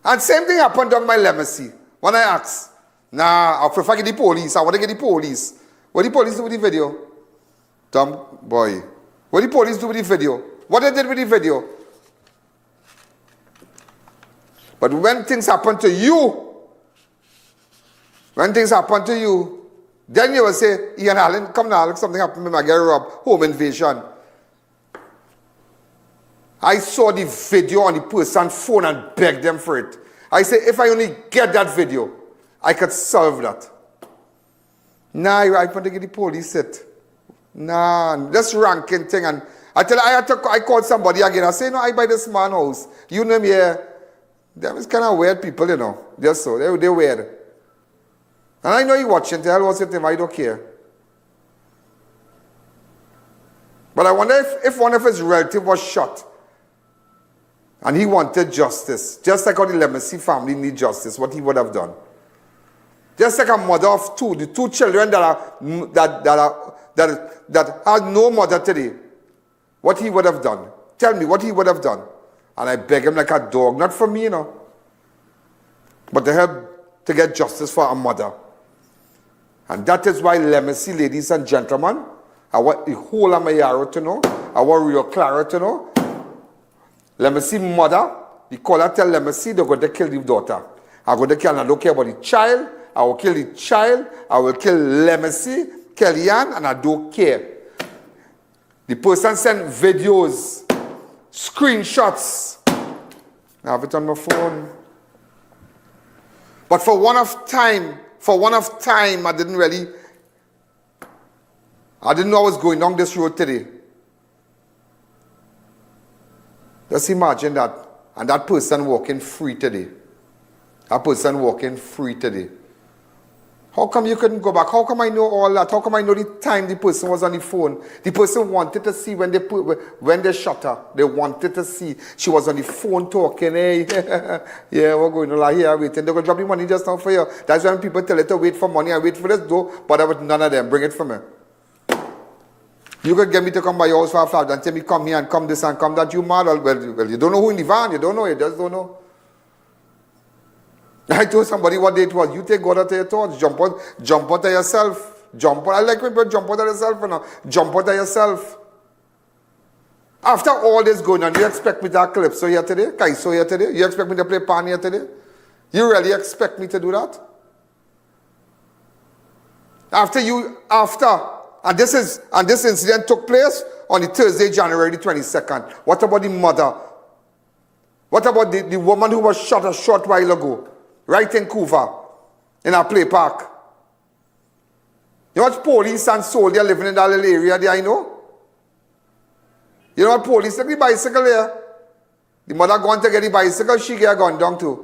And same thing happened on my Lemessy. When I asked, nah, I prefer get the police. I want to get the police. What did the police do with the video? Dumb boy. What did the police do with the video? What they did with the video? But when things happen to you, then you will say, I.A.N, come now, look, something happened to me, I get robbed, home invasion. I saw the video on the person's phone and begged them for it. I said, if I only get that video, I could solve that. Nah, I want to get the police it. Nah, this ranking thing. And I called somebody again. I say, no, I buy this man house. You know me here. Them is kind of weird people, Just so. They're weird. And I know you watching. The hell was it him? I don't care. But I wonder if one of his relatives was shot. and he wanted justice, just like how the Lemesi family need justice, what he would have done. Just like a mother of two, the two children that had no mother today, what he would have done. Tell me what he would have done. And I beg him like a dog, not for me, you know, but to help to get justice for a mother. And that is why Lemesi, ladies and gentlemen, I want the whole of my yarrow to know, I want Rio Clara to know, Lemesi mother, the caller tell Lemesi they're going to kill the daughter. I'm going to kill, and I don't care about the child, I will kill the child, I will kill Lemesi, Kellyanne, and I don't care. The person sent videos, screenshots. I have it on my phone. But for one of time, I didn't know I was going down this road today. Just imagine that. And that person walking free today. That person walking free today. How come you couldn't go back? How come I know all that? How come I know the time the person was on the phone? The person wanted to see when they shot her. They wanted to see. She was on the phone talking, hey, yeah, we're going to lie here waiting. They're going to drop the money just now for you. That's when people tell you to wait for money and wait for this door, but I would none of them. Bring it for me. You could get me to come by your house for a flat and tell me come here and come this and come that. You mad? Well, you don't know who in the van. You don't know. You just don't know. I told somebody what day it was. You take God out of your thoughts. Jump out of yourself. Jump out. I like when people jump out of yourself. You know. Jump out of yourself. After all this going on, you expect me to have Calypso here today? Kaiso here today? You expect me to play Pan here today? You really expect me to do that? And this incident took place on the Thursday, January the 22nd. What about the mother? What about the woman who was shot a short while ago? Right in Couva, in our play park. You know what police and soldier living in that little area there, I know? You know what police, take the bicycle there. The mother going to get the bicycle, she get a gun down too.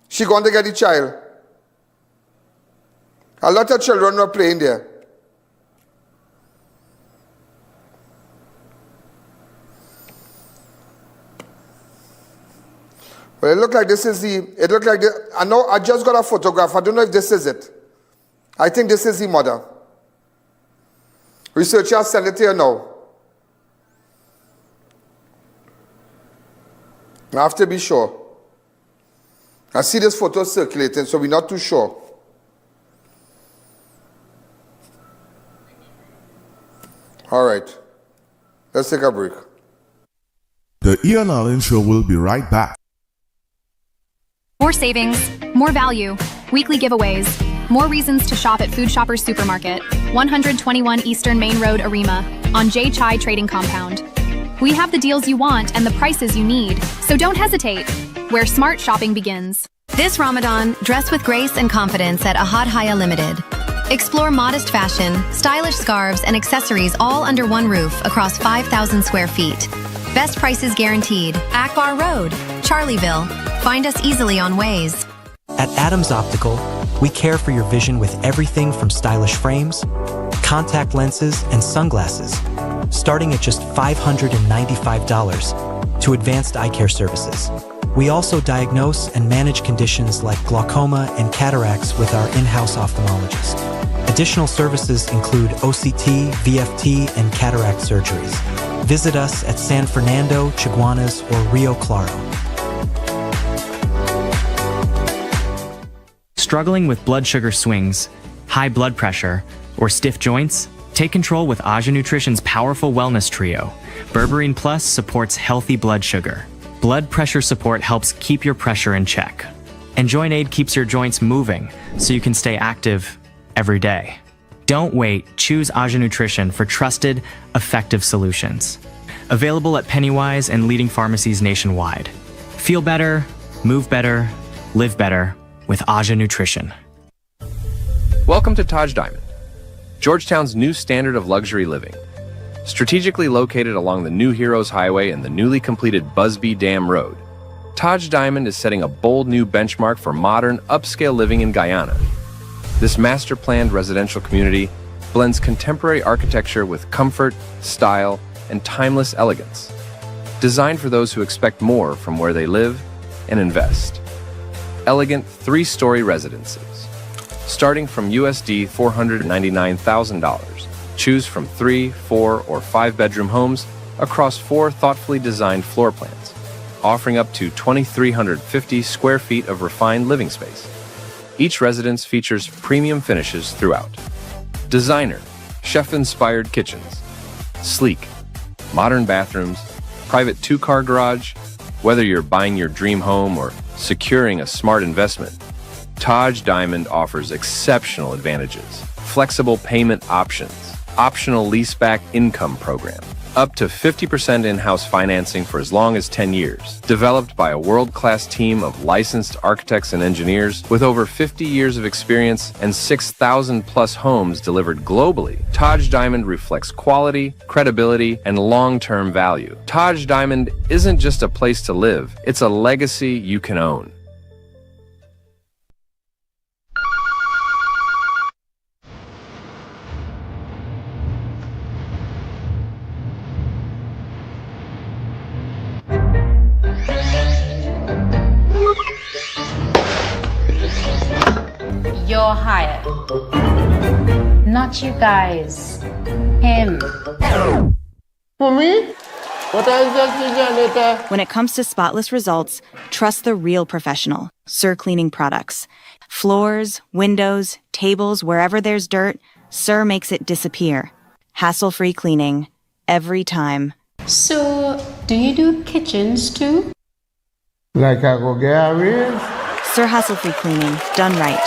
She going to get the child. A lot of children were playing there. Well, it looked like this is I know I just got a photograph. I don't know if this is it. I think this is the mother. Researchers send it here now. I have to be sure. I see this photo circulating, so we're not too sure. All right. Let's take a break. The I.A.N Show will be right back. More savings, more value, weekly giveaways, more reasons to shop at Food Shoppers Supermarket, 121 Eastern Main Road, Arima, on J Chai Trading Compound. We have the deals you want and the prices you need, so don't hesitate, where smart shopping begins. This Ramadan, dress with grace and confidence at Ahad Haya Limited. Explore modest fashion, stylish scarves, and accessories all under one roof across 5,000 square feet. Best prices guaranteed. Akbar Road, Charlieville. Find us easily on Waze. At Adams Optical, we care for your vision with everything from stylish frames, contact lenses, and sunglasses, starting at just $595, to advanced eye care services. We also diagnose and manage conditions like glaucoma and cataracts with our in-house ophthalmologist. Additional services include OCT, VFT, and cataract surgeries. Visit us at San Fernando, Chaguanas, or Rio Claro. Struggling with blood sugar swings, high blood pressure, or stiff joints? Take control with Aja Nutrition's powerful wellness trio. Berberine Plus supports healthy blood sugar. Blood pressure support helps keep your pressure in check. And Joint Aid keeps your joints moving so you can stay active every day. Don't wait, choose Aja Nutrition for trusted, effective solutions. Available at Pennywise and leading pharmacies nationwide. Feel better, move better, live better with Aja Nutrition. Welcome to Taj Diamond, Georgetown's new standard of luxury living. Strategically located along the New Heroes Highway and the newly completed Busby Dam Road, Taj Diamond is setting a bold new benchmark for modern, upscale living in Guyana. This master-planned residential community blends contemporary architecture with comfort, style, and timeless elegance. Designed for those who expect more from where they live and invest. Elegant 3-story residences. Starting from USD $499,000. Choose from 3, 4, or 5-bedroom homes across 4 thoughtfully designed floor plans, offering up to 2,350 square feet of refined living space. Each residence features premium finishes throughout. Designer, chef-inspired kitchens, sleek, modern bathrooms, private 2-car garage. Whether you're buying your dream home or securing a smart investment, Taj Diamond offers exceptional advantages. Flexible payment options, optional leaseback income program, up to 50% in-house financing for as long as 10 years. Developed by a world-class team of licensed architects and engineers with over 50 years of experience and 6,000+ homes delivered globally, Taj Diamond reflects quality, credibility, and long-term value. Taj Diamond isn't just a place to live, it's a legacy you can own. You're hired. Not you guys. Him. For me? What else does When it comes to spotless results, trust the real professional, Sir Cleaning Products. Floors, windows, tables, wherever there's dirt, Sir makes it disappear. Hassle-free cleaning. Every time. So, do you do kitchens too? Like I go get a raise? Sir Hassle-free cleaning. Done right.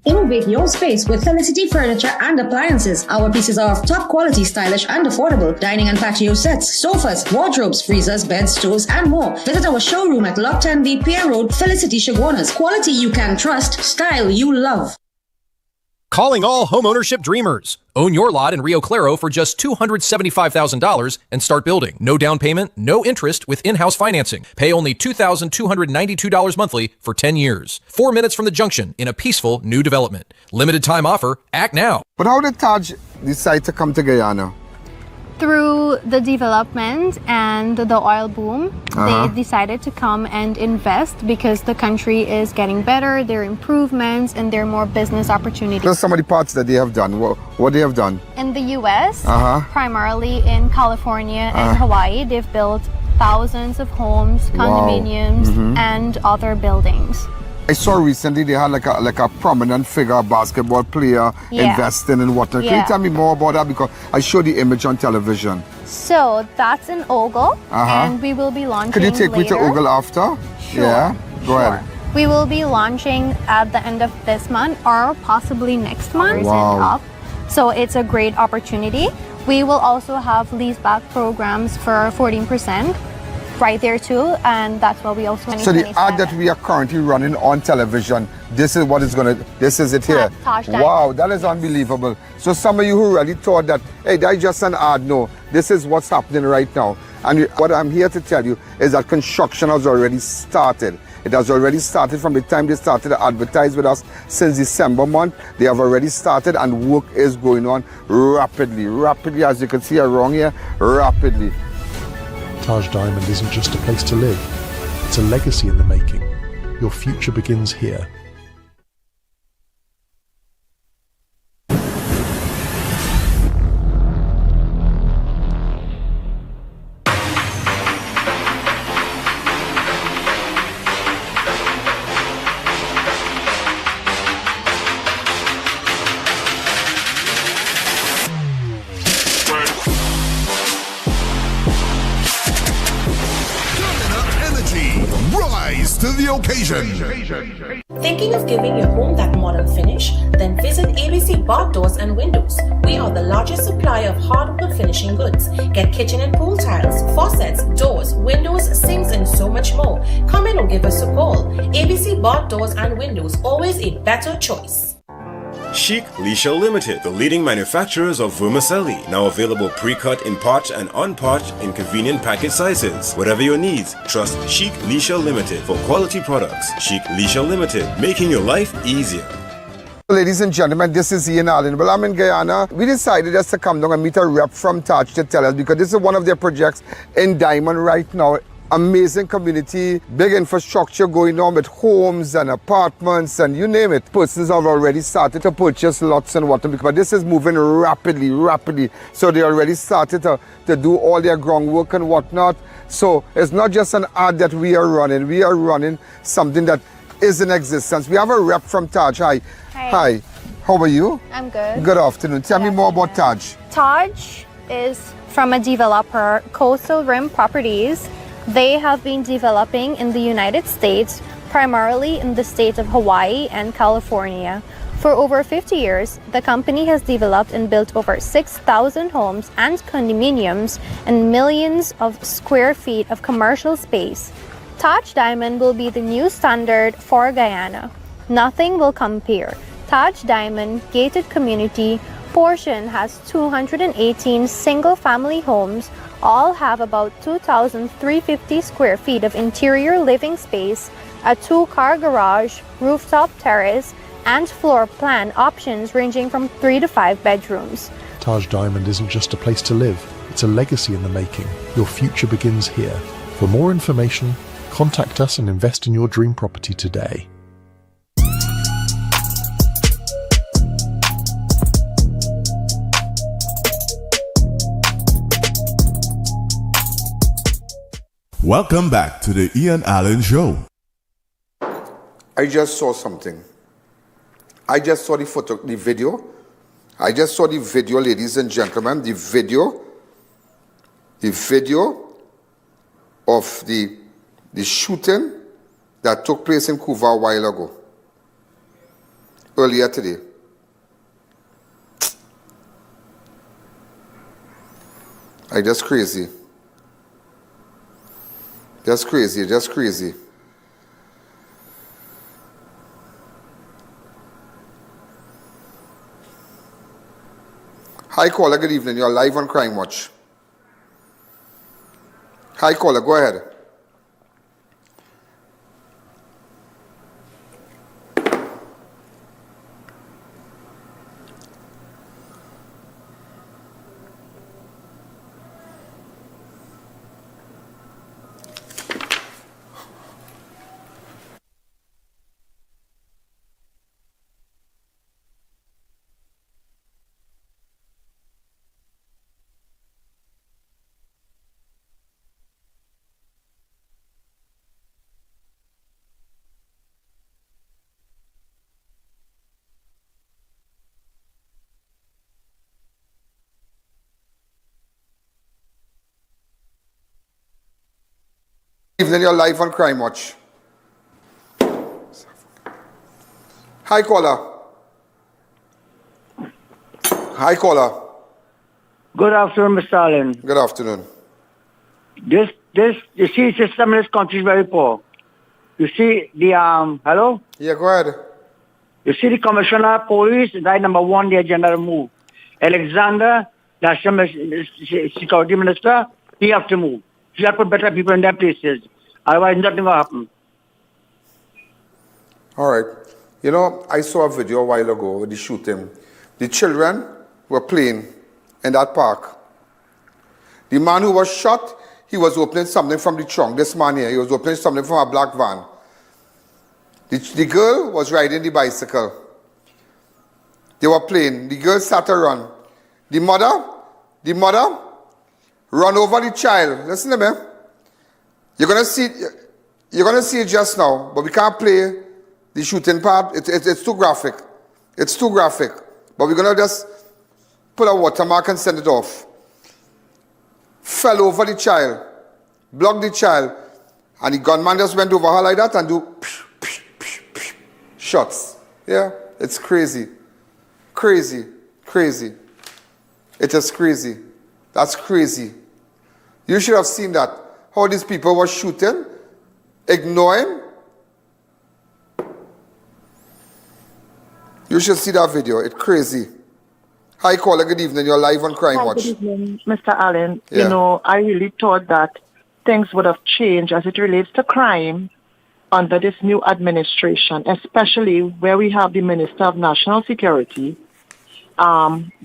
Innovate your space with Felicity Furniture and Appliances. Our pieces are of top quality, stylish and affordable. Dining and patio sets, sofas, wardrobes, freezers, beds, stoves and more. Visit our showroom at Lot 10B Pier Road, Felicity Chaguanas. Quality you can trust, style you love. Calling all homeownership dreamers. Own your lot in Rio Claro for just $275,000 and start building. No down payment, no interest with in-house financing. Pay only $2,292 monthly for 10 years. 4 minutes from the junction in a peaceful new development. Limited time offer. Act now. But how did Taj decide to come to Guyana? Through the development and the oil boom, they decided to come and invest because the country is getting better, there are improvements, and there are more business opportunities. So some of the parts that they have done, what they have done? In the US, primarily in California and Hawaii, they've built thousands of homes, condominiums, and other buildings. I saw recently they had like a prominent figure, basketball player, investing in whatnot. Can you tell me more about that? Because I saw the image on television. So that's an Ogle, and we will be launching Could you take me to Ogle after? Sure. Yeah, go ahead. We will be launching at the end of this month or possibly next month. Up. So it's a great opportunity. We will also have leaseback programs for 14%. Right there too, and that's what we also. So the ad that we are currently running on television, this is what is this is it here. Wow, that is unbelievable. So some of you who really thought that, hey, that's just an ad, no, this is what's happening right now. And what I'm here to tell you is that construction has already started. It has already started from the time they started to advertise with us since December month. They have already started and work is going on rapidly, as you can see around here, rapidly. Taj Diamond isn't just a place to live, it's a legacy in the making. Your future begins here. To the occasion. Thinking of giving your home that modern finish? Then visit ABC Bar Doors and Windows. We are the largest supplier of hardwood finishing goods. Get kitchen and pool tiles, faucets, doors, windows, sinks, and so much more. Come in or give us a call. ABC Bar Doors and Windows, always a better choice. Chic Leisure Limited, the leading manufacturers of vermicelli, now available pre-cut in pot and unpot in convenient package sizes. Whatever your needs, trust Chic Leisure Limited for quality products. Chic Leisure Limited, making your life easier. Ladies and gentlemen, this is I.A.N. Well, I'm in Guyana. We decided just to come down and meet a rep from Taj to tell us, because this is one of their projects in Diamond right now. Amazing community, big infrastructure going on with homes and apartments and you name it. Persons have already started to purchase lots and whatnot, but this is moving rapidly. So they already started to do all their groundwork and whatnot. So it's not just an ad that we are running something that is in existence. We have a rep from Taj. Hi. How are you? I'm good. Good afternoon. Tell me more about Taj. Taj is from a developer, Coastal Rim Properties. They have been developing in the United States, primarily in the states of Hawaii and California. For over 50 years, the company has developed and built over 6,000 homes and condominiums and millions of square feet of commercial space. Taj Diamond will be the new standard for Guyana. Nothing will compare. Taj Diamond Gated Community portion has 218 single-family homes. All have about 2,350 square feet of interior living space, a 2-car garage, rooftop terrace, and floor plan options ranging from 3 to 5 bedrooms. Taj Diamond isn't just a place to live, it's a legacy in the making. Your future begins here. For more information, contact us and invest in your dream property today. Welcome back to the I.A.N Show. I just saw something. I just saw the video. I just saw the video, ladies and gentlemen. The video of the shooting that took place in Couva a while ago. Earlier today. Just crazy. Just crazy. Hi caller, good evening. You're live on Crime Watch. Hi caller, go ahead. Evening, you're live on Crime Watch. Hi caller. Hi caller. Good afternoon, Mr. Allen. Good afternoon. You see, system in this country is very poor. You see the hello? Yeah, go ahead. You see the commissioner of police, guy number 1, the agenda removed. Alexander, national security minister, he have to move. You have to put better people in their places. Otherwise, nothing will happen. All right. You know, I saw a video a while ago with the shooting. The children were playing in that park. The man who was shot, he was opening something from the trunk. This man here, he was opening something from a black van. The girl was riding the bicycle. They were playing. The girl started to run. The mother run over the child. Listen to me. You're gonna see it just now, but we can't play the shooting part. It's too graphic. It's too graphic. But we're gonna just put a watermark and send it off. Fell over the child, blocked the child, and the gunman just went over her like that and do shots. Yeah, it's crazy. Crazy. It is crazy. That's crazy. You should have seen that. How these people were shooting, ignoring. You should see that video. It's crazy. Hi, caller. Good evening. You're live on Crime Watch. Good evening, Mr. Allen. Yeah. You know, I really thought that things would have changed as it relates to crime under this new administration, especially where we have the Minister of National Security,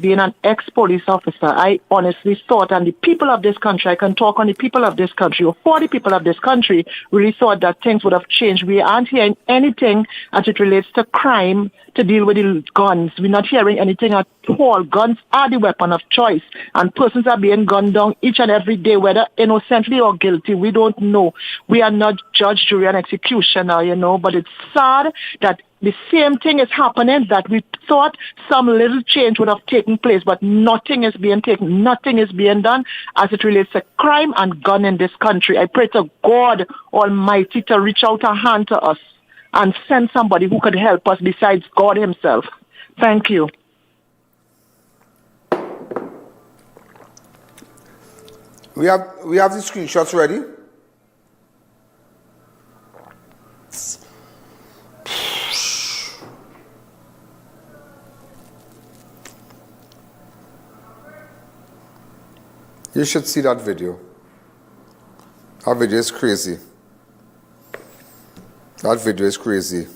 being an ex-police officer, I honestly thought, and the people of this country, I can talk on the people of this country, or for the people of this country, really thought that things would have changed. We aren't hearing anything as it relates to crime to deal with the guns. We're not hearing anything at all. Guns are the weapon of choice, and persons are being gunned down each and every day, whether innocently or guilty. We don't know. We are not judge, jury, and executioner, but it's sad that the same thing is happening, that we thought some little change would have taken place, but nothing is being taken, nothing is being done as it relates to crime and gun in this country. I pray to God Almighty to reach out a hand to us and send somebody who could help us besides God himself. Thank you. We have the screenshots ready. You should see that video. That video is crazy. That video is crazy.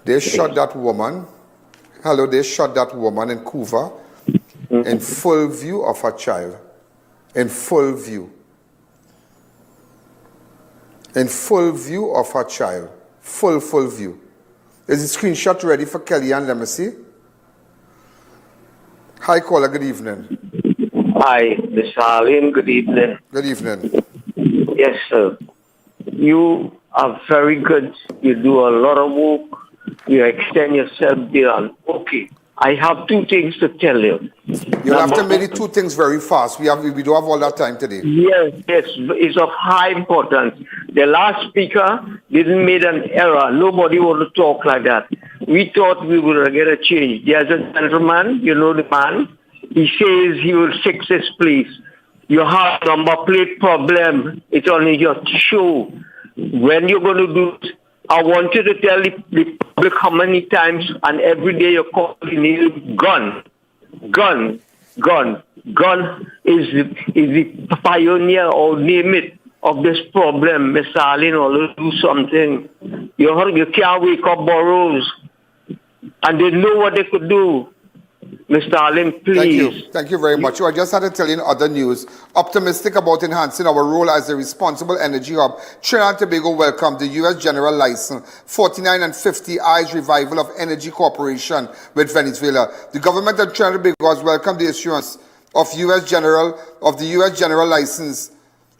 They shot that woman. Hello, they shot that woman in Couva in full view of her child. In full view. In full view of her child. Full view. Is the screenshot ready for Kellyanne? Let me see. Hi, caller. Good evening. Hi, Mr. Allen. Good evening. Good evening. Yes, sir. You are very good. You do a lot of work. You extend yourself beyond. Okay. I have two things to tell you. You'll have to make it two things very fast. We don't have all that time today. Yes, it's of high importance. The last speaker didn't make an error. Nobody want to talk like that. We thought we would get a change. There's a gentleman, you know the man. He says he will fix this place. You have number plate problem. It's on your show. When you're going to do it, I want you to tell the public how many times and every day you call the gun. Gun is the pioneer, or name it, of this problem. Mr. Allen will do something. You can't wake up boroughs. And they know what they could do. Mr. Allen, please. Thank you very much. So I just had to tell you in other news, optimistic about enhancing our role as a responsible energy hub, Trinidad and Tobago welcomed the U.S. General License 49 and 50 I's revival of energy cooperation with Venezuela. The government of Trinidad and Tobago has welcomed the issuance of the U.S. General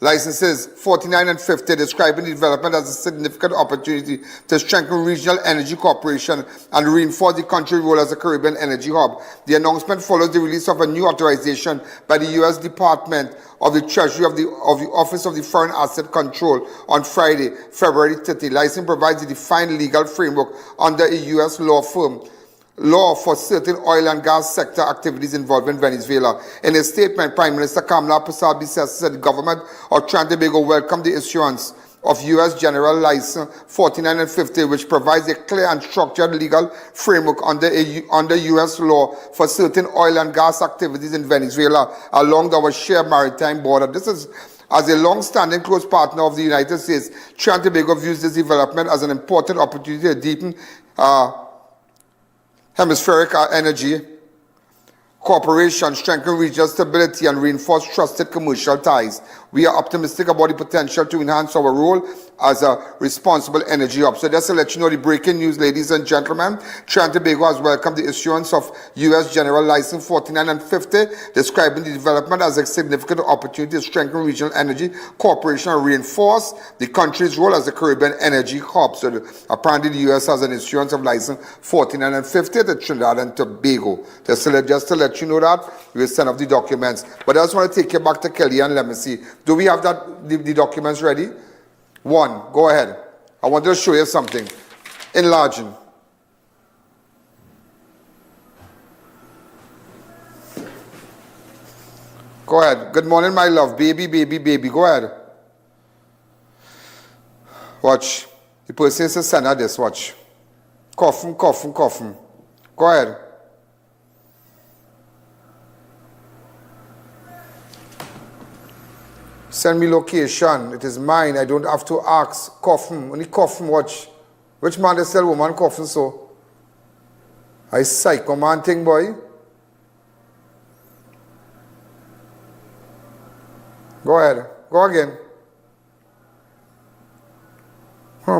Licenses 49 and 50, describing the development as a significant opportunity to strengthen regional energy cooperation and reinforce the country's role as a Caribbean energy hub. The announcement follows the release of a new authorization by the U.S. Department of the Treasury of the Office of the Foreign Asset Control on Friday, February 30. License provides a defined legal framework under a U.S. law for certain oil and gas sector activities involving Venezuela. In a statement, Prime Minister Kamala Persaud-Bissessar said the government of Trinidad and Tobago welcomed the issuance of U.S. General License 49 and 50, which provides a clear and structured legal framework under U.S. law for certain oil and gas activities in Venezuela along our shared maritime border. This is as a long-standing close partner of the United States. Trinidad and Tobago views this development as an important opportunity to deepen hemispheric energy cooperation, strengthen regional stability, and reinforce trusted commercial ties. We are optimistic about the potential to enhance our role as a responsible energy hub. So just to let you know the breaking news, ladies and gentlemen, Trinidad and Tobago has welcomed the issuance of U.S. General License 49 and 50, describing the development as a significant opportunity to strengthen regional energy cooperation and reinforce the country's role as a Caribbean energy hub. So apparently the U.S. has an issuance of License 49 and 50 to Trinidad and Tobago. Just to let you know that, we will send off the documents. But I just want to take you back to Kellyanne. Let me see. Do we have the documents ready? One, go ahead. I want to show you something. Enlarging. Go ahead. Good morning, my love. Baby, baby, baby. Go ahead. Watch. The person is a send her this. Watch. Coughing, coughing, coughing. Go ahead. Send me location. It is mine. I don't have to ask. Coughing. Only coughing. Watch. Which man is tell woman coughing so? I psycho man thing, boy. Go ahead. Go again.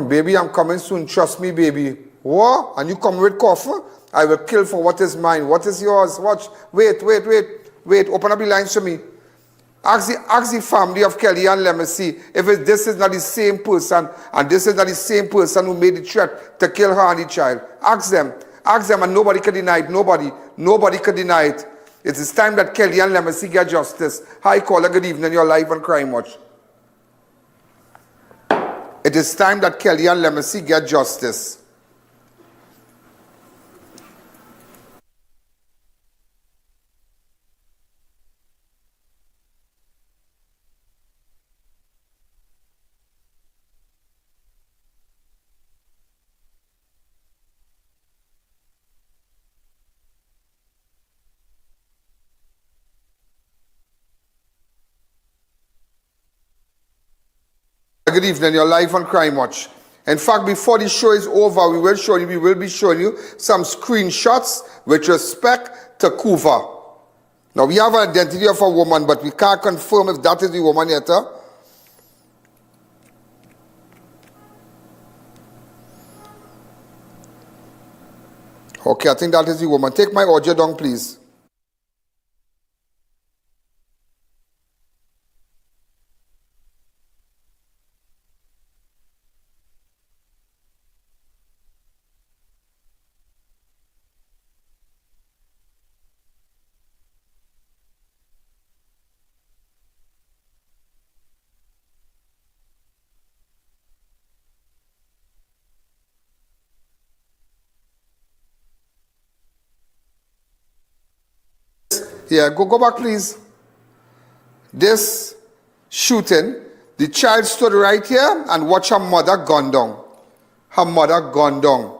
Baby, I'm coming soon. Trust me, baby. What? And you come with coughing? I will kill for what is mine. What is yours? Watch. Wait. Open up the lines to me. Ask the family of Kellyanne, let me see if this is not the same person and this is not the same person who made the threat to kill her and the child. Ask them, and nobody can deny it. Nobody can deny it. It is time that Kellyanne, let me see, get justice. Hi, caller, good evening, your live on Crime Watch. It is time that Kellyanne, let me see, get justice. Good evening, you're live on Crime Watch. In fact, before the show is over, we will be showing you some screenshots with respect to Couva. Now, we have an identity of a woman, but we can't confirm if that is the woman yet. Okay, I think that is the woman. Take my audio down, please. Yeah, go back, please. This shooting, the child stood right here and watched her mother gunned down. Her mother gunned down.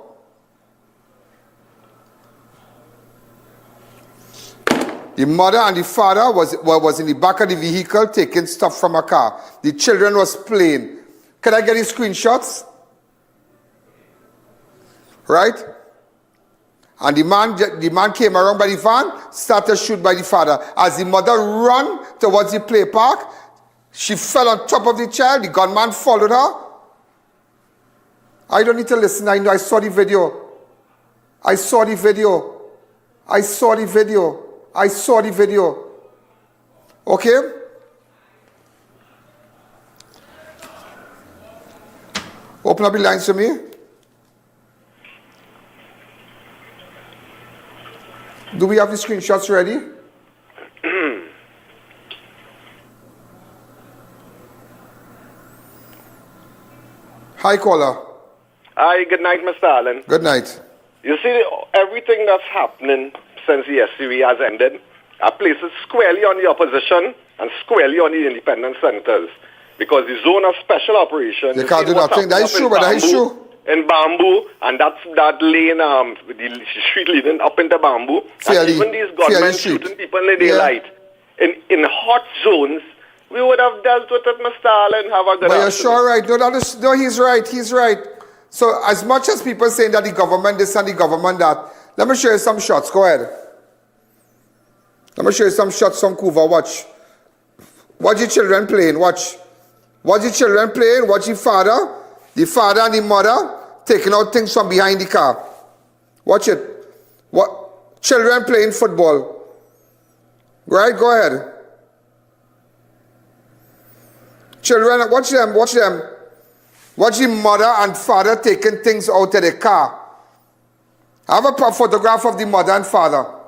The mother and the father was in the back of the vehicle taking stuff from a car. The children was playing. Can I get the screenshots? Right? And the man came around by the van, started to shoot by the father. As the mother ran towards the play park, she fell on top of the child. The gunman followed her. I don't need to listen. I know. I saw the video. I saw the video. I saw the video. I saw the video. Okay? Open up the lines to me. Do we have the screenshots ready? Hi, caller. Hi, good night, Mr. Allen. Good night. You see, everything that's happening since the SCV has ended are places squarely on the opposition and squarely on the independent senators. Because the zone of special operations... They can't do nothing. That is true, but that is true. In Bamboo, and that's that lane, the street leading up into Bamboo. Fairly, and even these gunmen shooting people in the daylight. In hot zones, we would have dealt with it, Mr. Allen. Have a good But you're sure right. No, he's right. He's right. So as much as people saying that the government this and the government that, let me show you some shots. Go ahead. Let me show you some shots from Couva. Watch. Watch the children playing. Watch. Watch the children playing. Watch the father and the mother taking out things from behind the car. Watch it. What? Children playing football. Right? Go ahead. Children, watch them. Watch them. Watch the mother and father taking things out of the car. I have a photograph of the mother and father.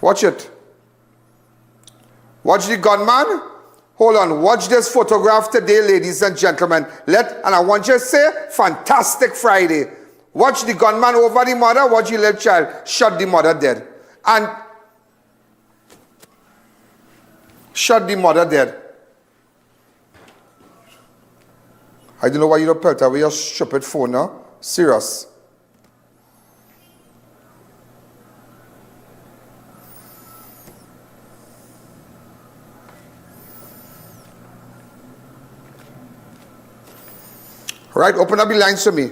Watch it. Watch the gunman Hold on. Watch this photograph today, ladies and gentlemen. And I want you to say, fantastic Friday. Watch the gunman over the mother. Watch the little child shot the mother dead. And shot the mother dead. I don't know why you don't pelt away your stupid phone now. Serious. Right, open up the lines to me.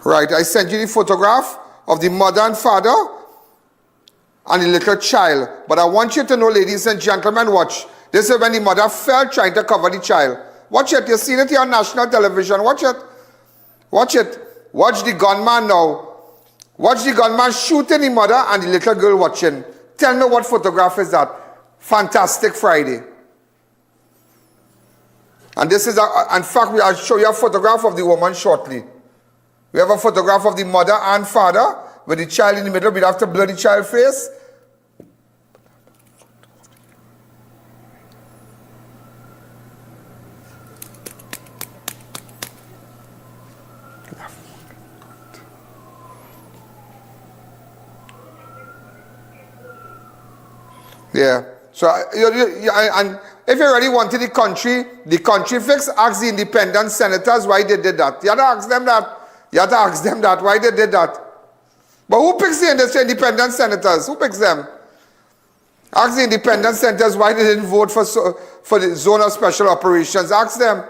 Right, I sent you the photograph of the mother and father and the little child. But I want you to know, ladies and gentlemen, watch. This is when the mother fell trying to cover the child. Watch it. You've seen it here on national television. Watch it. Watch it. Watch the gunman now. Watch the gunman shooting the mother and the little girl watching. Tell me what photograph is that. Fantastic Friday. And this is, in fact, I'll show you a photograph of the woman shortly. We have a photograph of the mother and father with the child in the middle. We'd have to blur the child's face. Yeah. So, and if you really wanted the country fix, ask the independent senators why they did that. You have to ask them that. You have to ask them that, why they did that. But who picks the independent senators? Who picks them? Ask the independent senators why they didn't vote for the zone of special operations. Ask them.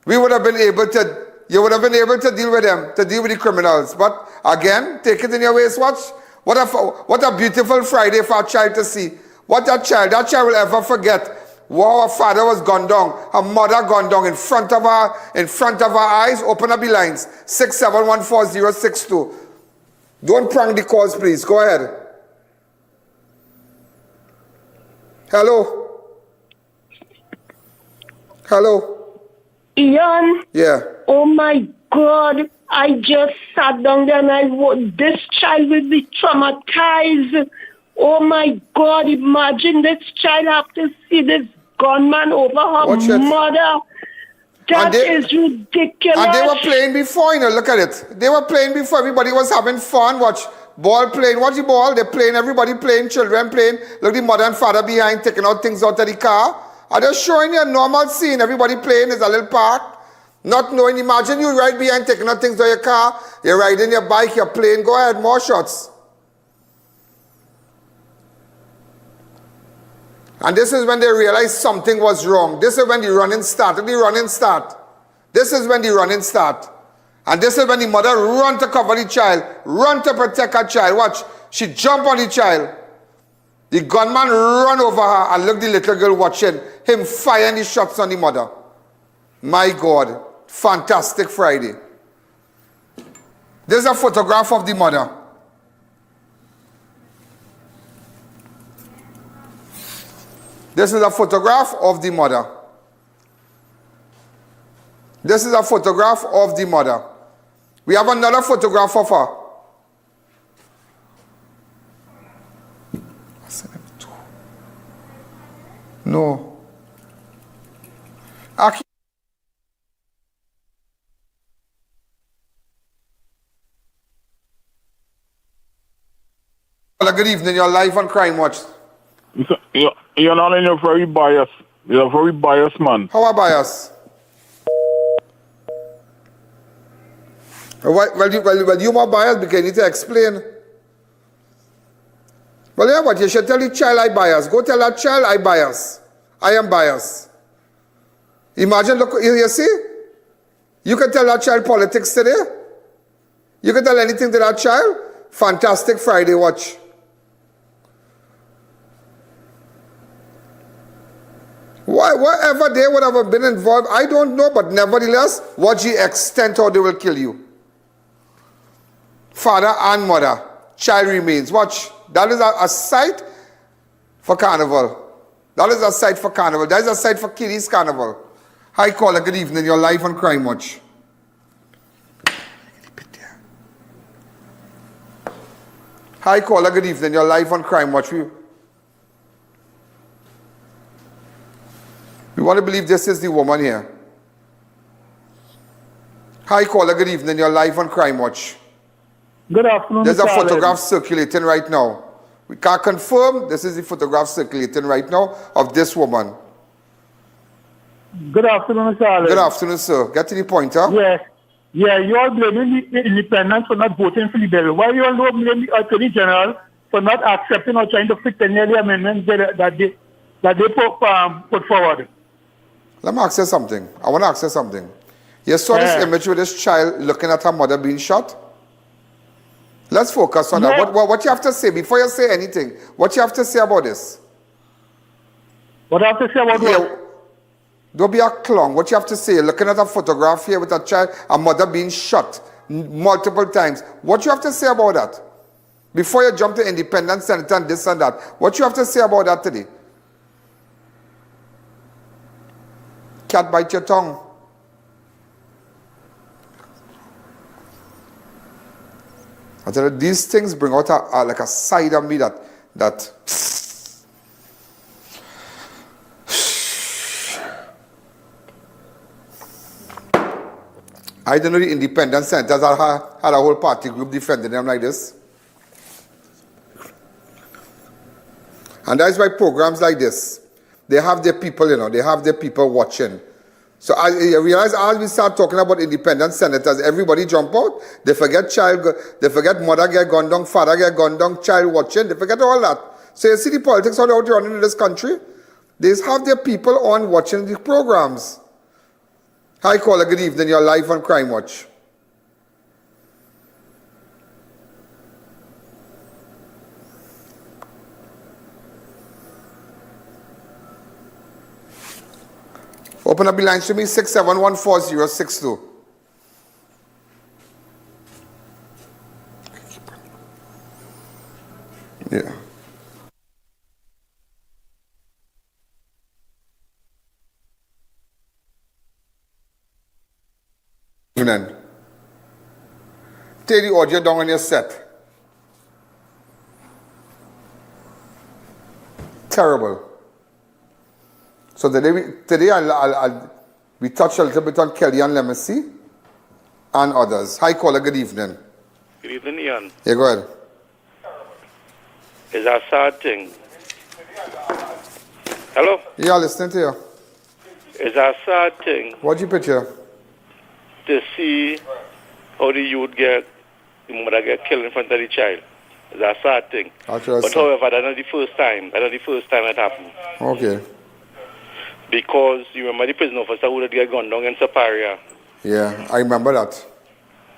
We would have been able to, you would have been able to deal with them, to deal with the criminals. But again, take it in your waistwatch. What a beautiful Friday for a child to see. What that child will ever forget. Wow, her father was gunned down, her mother gunned down in front of her eyes. Open up the lines, 6714062. Don't prank the calls, please. Go ahead. Hello? Hello? Ian? Yeah. Oh my God, I just sat down there and this child will be traumatized. Oh my God, imagine this child have to see this gunman over her mother. That is ridiculous. And they were playing before, you know, look at it. They were playing before, everybody was having fun. Watch, ball playing, watch the ball, they're playing, everybody playing, children playing. Look, the mother and father behind taking out things out of the car. I'm just showing you a normal scene, everybody playing, there's a little park. Not knowing, imagine you right behind taking out things out of your car, you're riding your bike, you're playing, go ahead, more shots. And this is when they realized something was wrong. This is when the running started. This is when the running start. And this is when the mother run to cover the child, run to protect her child. Watch, she jump on the child. The gunman run over her and look the little girl watching him firing the shots on the mother. My God, fantastic Friday. There's a photograph of the mother. This is a photograph of the mother. This is a photograph of the mother. We have another photograph of her. No. Good evening. You're live on Crime Watch. You're very biased. You're a very biased man. How are biased? Well, you more biased because you need to explain. Well, yeah, but you should tell the child I bias. Go tell that child I bias. I am biased. Imagine, look, you see? You can tell that child politics today. You can tell anything to that child. Fantastic Friday, watch. Whatever they would have been involved, I don't know, but nevertheless, watch the extent how they will kill you. Father and mother, child remains. Watch, that is a sight for carnival. That is a sight for carnival. That is a sight for kiddies carnival. Hi, caller. Good evening. You're live on Crime Watch. Hi, caller. Good evening. You're live on Crime Watch. We want to believe this is the woman here. Hi, caller. Good evening. You're live on Crime Watch. Good afternoon. There's a Mr. photograph circulating right now. We can't confirm. This is the photograph circulating right now of this woman. Good afternoon, Mr. Allen. Good afternoon, sir. Get to the point, huh? Yes. Yeah, you are blaming the independents for not voting for the bill. Why you all blame the Attorney General for not accepting or trying to fix any of the amendments that they put forward? Let me ask you something. I want to ask you something. You saw this image with this child looking at her mother being shot? Let's focus on that. What you have to say, before you say anything, what you have to say about this? What I have to say about what? Don't be a clown. What you have to say, looking at a photograph here with a child, a mother being shot multiple times. What you have to say about that? Before you jump to independent senator and this and that. What you have to say about that today? Cat bite your tongue. I tell you, these things bring out like a side of me that I don't know the independent senators had a whole party group defending them like this. And that's why programs like this, they have their people, they have their people watching. So I realize as we start talking about independent senators, everybody jump out. They forget mother get gunned down, father get gunned down, child watching. They forget all that. So you see the politics how they're running in this country? They have their people on watching the programs. Hi, caller. Good evening. You're live on Crime Watch. Open up the lines to me, 6714062. Yeah. Evening. Take the audio down on your set. Terrible. So today we touch a little bit on Kelly and Lemessy and others. Hi, caller. Good evening. Good evening, Ian. Yeah, go ahead. It's a sad thing. Hello? Yeah, listening to you. It's a sad thing. What'd you picture? To see how the youth the mother get killed in front of the child. It's a sad thing. But however, that's not the first time. That's not the first time it happened. Okay. Because you remember the prison officer who did get gunned down in Superior. Yeah, I remember that.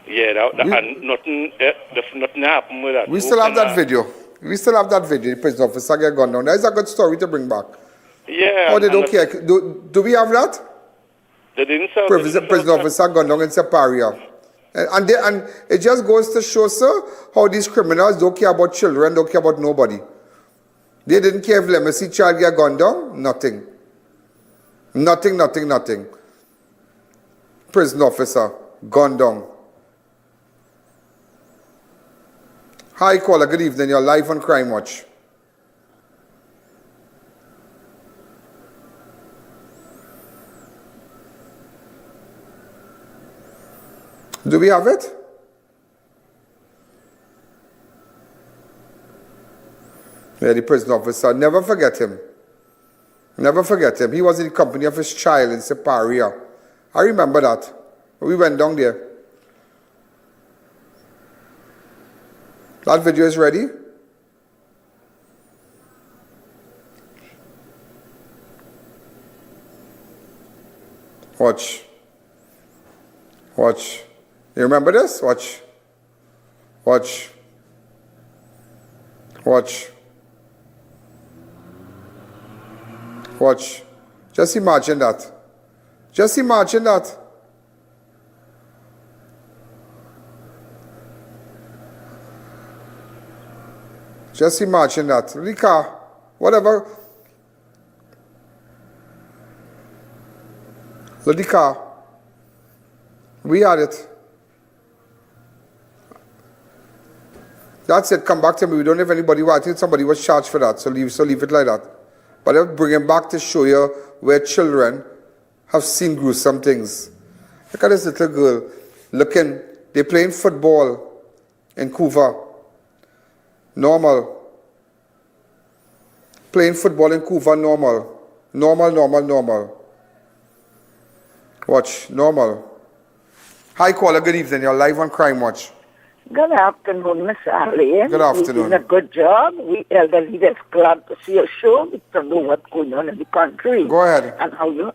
Yeah, and nothing happened with that. We still have that video. The prison officer get gunned down. That is a good story to bring back. Yeah. Oh, they don't care. Do we have that? They didn't serve. Prison officer gunned down in Superior. And it just goes to show, sir, how these criminals don't care about children, don't care about nobody. They didn't care if Lemessy child get gunned down. Nothing. Nothing. Prison officer, gunned down. Hi, caller. Good evening. You're live on Crime Watch. Do we have it? Yeah, the prison officer. Never forget him. Never forget him. He was in the company of his child in Superior. I remember that. We went down there. That video is ready. Watch. You remember this? Watch. Just imagine that. Just imagine that. Rika, whatever. Look the car. We had it. That's it. Come back to me. We don't have anybody. I think somebody was charged for that. So leave it like that. But I'll bring him back to show you where children have seen gruesome things. Look at this little girl looking. They're playing football in Couva. Normal. Playing football in Couva, normal. Normal. Watch, normal. Hi, caller, good evening. You're live on Crime Watch. Good afternoon, Miss I.A.N. Good afternoon. You're doing a good job. We elderly just glad to see your show to know what's going on in the country. Go ahead. And how you're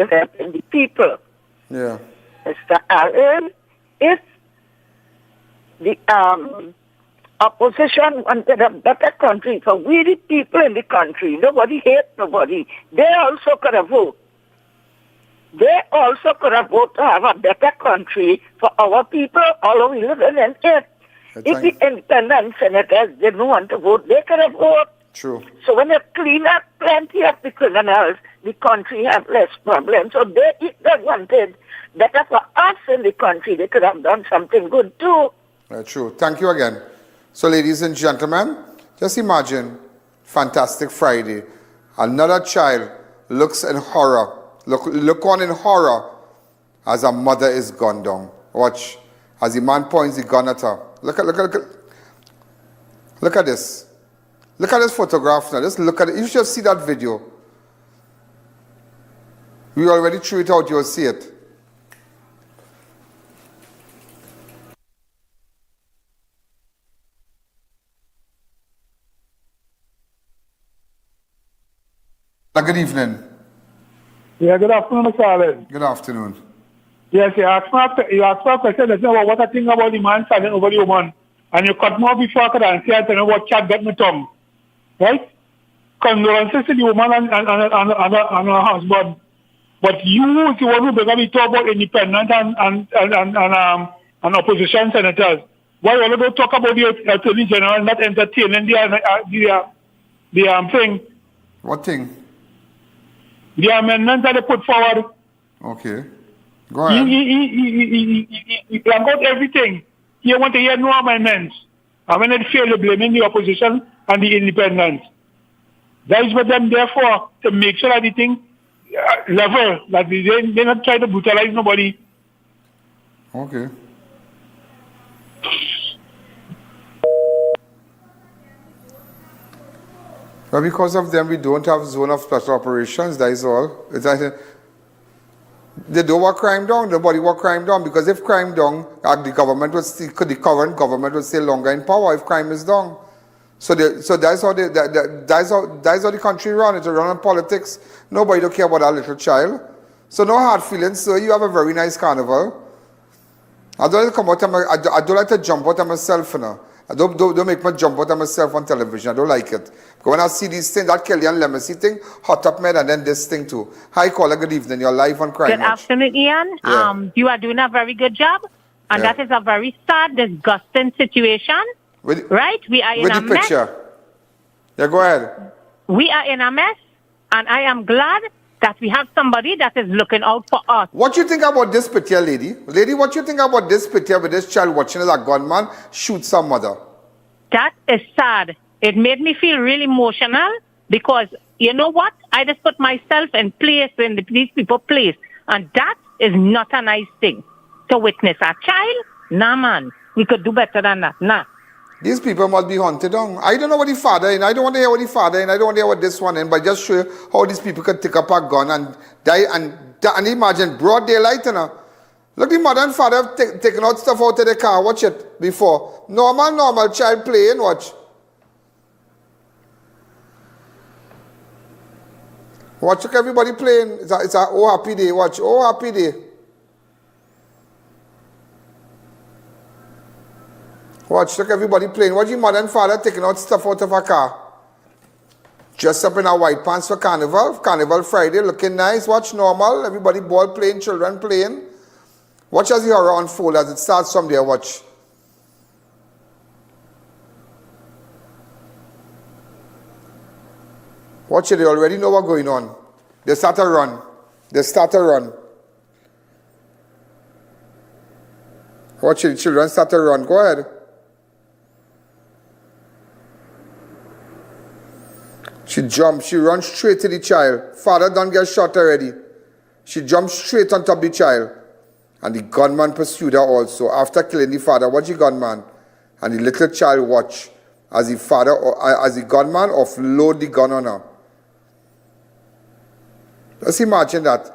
helping the people. Yeah. Mr. I.A.N., if the opposition wanted a better country for we the people in the country, nobody hates nobody, they also could have voted. They also could have voted to have a better country for our people, all we live in it. If the independent senators didn't want to vote, they could have voted. True. So when you clean up plenty of the criminals, the country have less problems. So if they wanted better for us in the country, they could have done something good too. True. Thank you again. So ladies and gentlemen, just imagine, fantastic Friday. Another child looks in horror. Look on in horror as a mother is gunned down. Watch. As the man points the gun at her. Look at this. Look at this photograph now. Just look at it. You should see that video. We already threw it out. You'll see it. Good evening. Yeah, good afternoon, Mr. Allen. Good afternoon. Yes, you asked me a question about what I think about the man standing over the woman. And you cut me off before I could answer and tell you what chat got me tongue. Right? Condolences to the woman and her husband. But you is the one who began to talk about independent and opposition senators. Why you don't talk about the Attorney General not entertaining the thing? What thing? The amendment that they put forward. Okay. Go ahead. He got everything. He want to hear no amendments. And when they fail, they blaming the opposition and the independents. That is what them there for, to make sure that the thing level, that they not try to brutalize nobody. Okay. Well, because of them, we don't have zone of special operations, that is all. They don't want crime down, nobody want crime down, because if crime down, the current government will stay longer in power if crime is down. So that's how the country run. It's run on politics. Nobody don't care about that little child. So no hard feelings, sir. You have a very nice carnival. I don't like to come out I don't like to jump out of myself, you know. I don't make me jump out of myself on television. I don't like it. Because when I see these things, that Kelly and Lemessy thing, hot up man, and then this thing too. Hi, caller, good evening. You're live on Crime Watch. Good afternoon, Ian. Yeah. You are doing a very good job. And that is a very sad, disgusting situation. Right? We are in a mess. Yeah, go ahead. We are in a mess. And I am glad that we have somebody that is looking out for us. What you think about this picture, lady? Lady, what you think about this picture with this child watching as a gunman shoot some mother? That is sad. It made me feel really emotional because, you know what? I just put myself in place, in these people's place. And that is not a nice thing. To witness a child? Nah, man. We could do better than that. Nah. These people must be haunted on. I don't know what the father in. I don't want to hear what the father in. I don't want to hear what this one in. But just show you how these people could take up a gun and die. And imagine broad daylight, you know. Look, the mother and father have taken out stuff out of the car. Watch it before. Normal child playing. Watch. Watch, look, everybody playing. It's a oh happy day. Watch. Oh happy day. Watch, look, everybody playing. Watch your mother and father taking out stuff out of a car. Dressed up in our white pants for carnival. Carnival Friday, looking nice. Watch, normal. Everybody ball playing, children playing. Watch as the horror unfold as it starts from there. Watch. Watch it. They already know what's going on. They start to run. Watch it, the children start to run. Go ahead. She jumped. She runs straight to the child. Father don't get shot already. She jumped straight on top of the child. And the gunman pursued her also. After killing the father, watch the gunman. And the little child watch as the gunman offload the gun on her. Let's imagine that.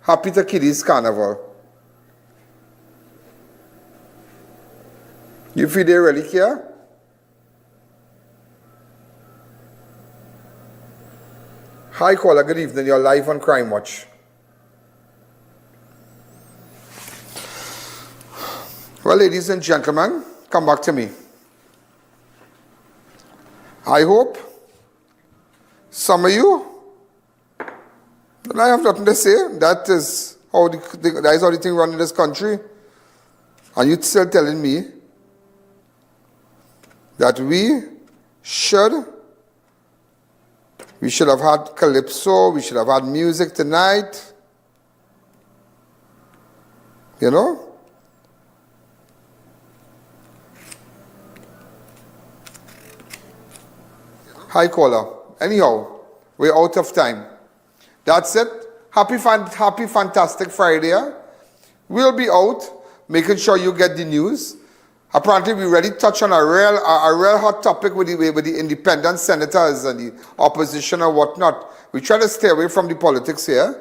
Happy to Kiddies Carnival. You feel they really care? Hi caller, good evening. You're live on Crime Watch. Well, ladies and gentlemen, come back to me. I hope some of you, and I have nothing to say, that is how the thing run in this country. And you're still telling me that we should have had calypso, we should have had music tonight. You know? Hi caller. Anyhow, we're out of time. That's it. Happy fantastic Friday. We'll be out, making sure you get the news. Apparently, we already touched on a real hot topic with the independent senators and the opposition and whatnot. We try to stay away from the politics here,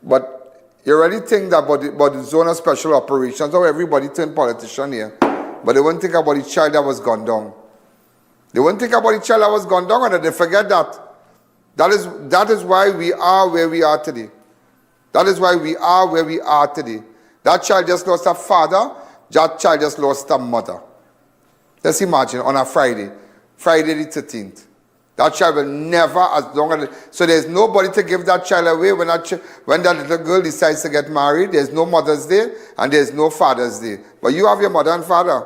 but you already think that about the zone of special operations, how everybody turned politician here, but they won't think about the child that was gunned down. They won't think about the child that was gunned down, and they forget that. That is why we are where we are today. That is why we are where we are today. That child just lost a father. That child just lost a mother. Let's imagine on a Friday the 13th. That child will never, as long as... So there's nobody to give that child away when that little girl decides to get married. There's no Mother's Day and there's no Father's Day. But you have your mother and father.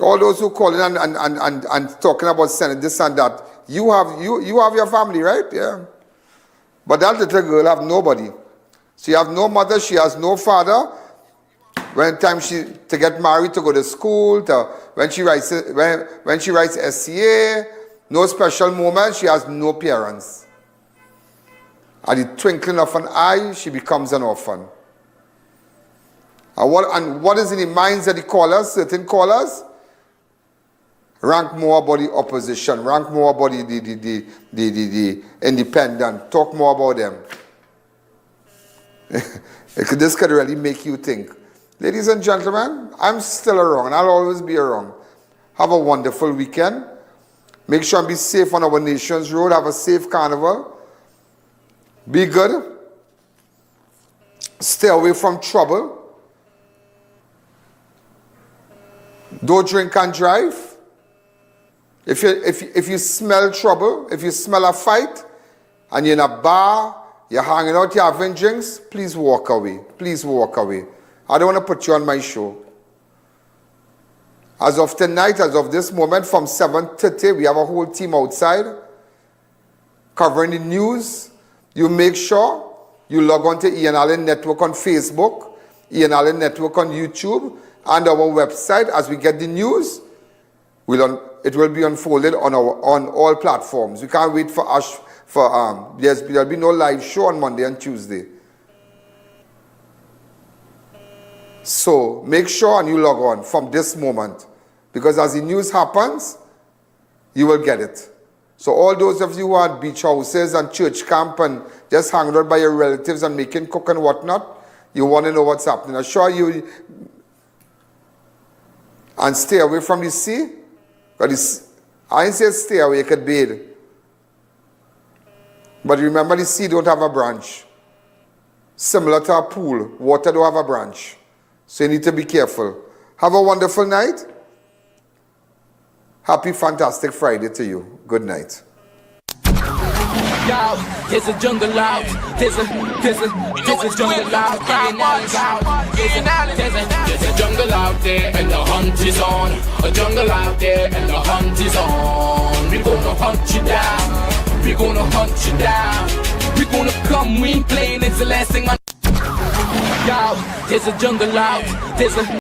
All those who call in and talking about sending this and that, you have your family, right? Yeah. But that little girl have nobody. She have no mother, she has no father. When time to get married, to go to school, when she writes SCA, no special moment, she has no parents. At the twinkling of an eye, she becomes an orphan. And what is in the minds of the callers, certain callers? Rank more about the opposition, rank more about the independent, talk more about them. This could really make you think. Ladies and gentlemen, I'm still wrong, and I'll always be wrong. Have a wonderful weekend. Make sure and be safe on our nation's road. Have a safe carnival. Be good. Stay away from trouble. Don't drink and drive. If you smell trouble, if you smell a fight, and you're in a bar, you're hanging out, you're having drinks, please walk away. Please walk away. I don't want to put you on my show. As of tonight, as of this moment, from 7:30, we have a whole team outside covering the news. You make sure you log on to I.A.N Network on Facebook, I.A.N Network on YouTube, and our website. As we get the news, it will be unfolded on all platforms. We can't wait for us. There'll be no live show on Monday and Tuesday. So make sure and you log on from this moment, because as the news happens, you will get it. So all those of you who are at beach houses and church camp and just hanging out by your relatives and making cook and whatnot, you want to know what's happening. Assure you, and stay away from the sea. Because I didn't say stay away, you could bathe. But remember, the sea don't have a branch. Similar to a pool, water don't have a branch. So you need to be careful. Have a wonderful night. Happy fantastic Friday to you. Good night. Yo, there's a jungle out. There's a jungle out. There's a jungle out there and the hunt is on. A jungle out there and the hunt is on. We're gonna hunt you down. We're gonna hunt you down. We're gonna come, we ain't playing, it's the last thing I out, there's a jungle out, there's a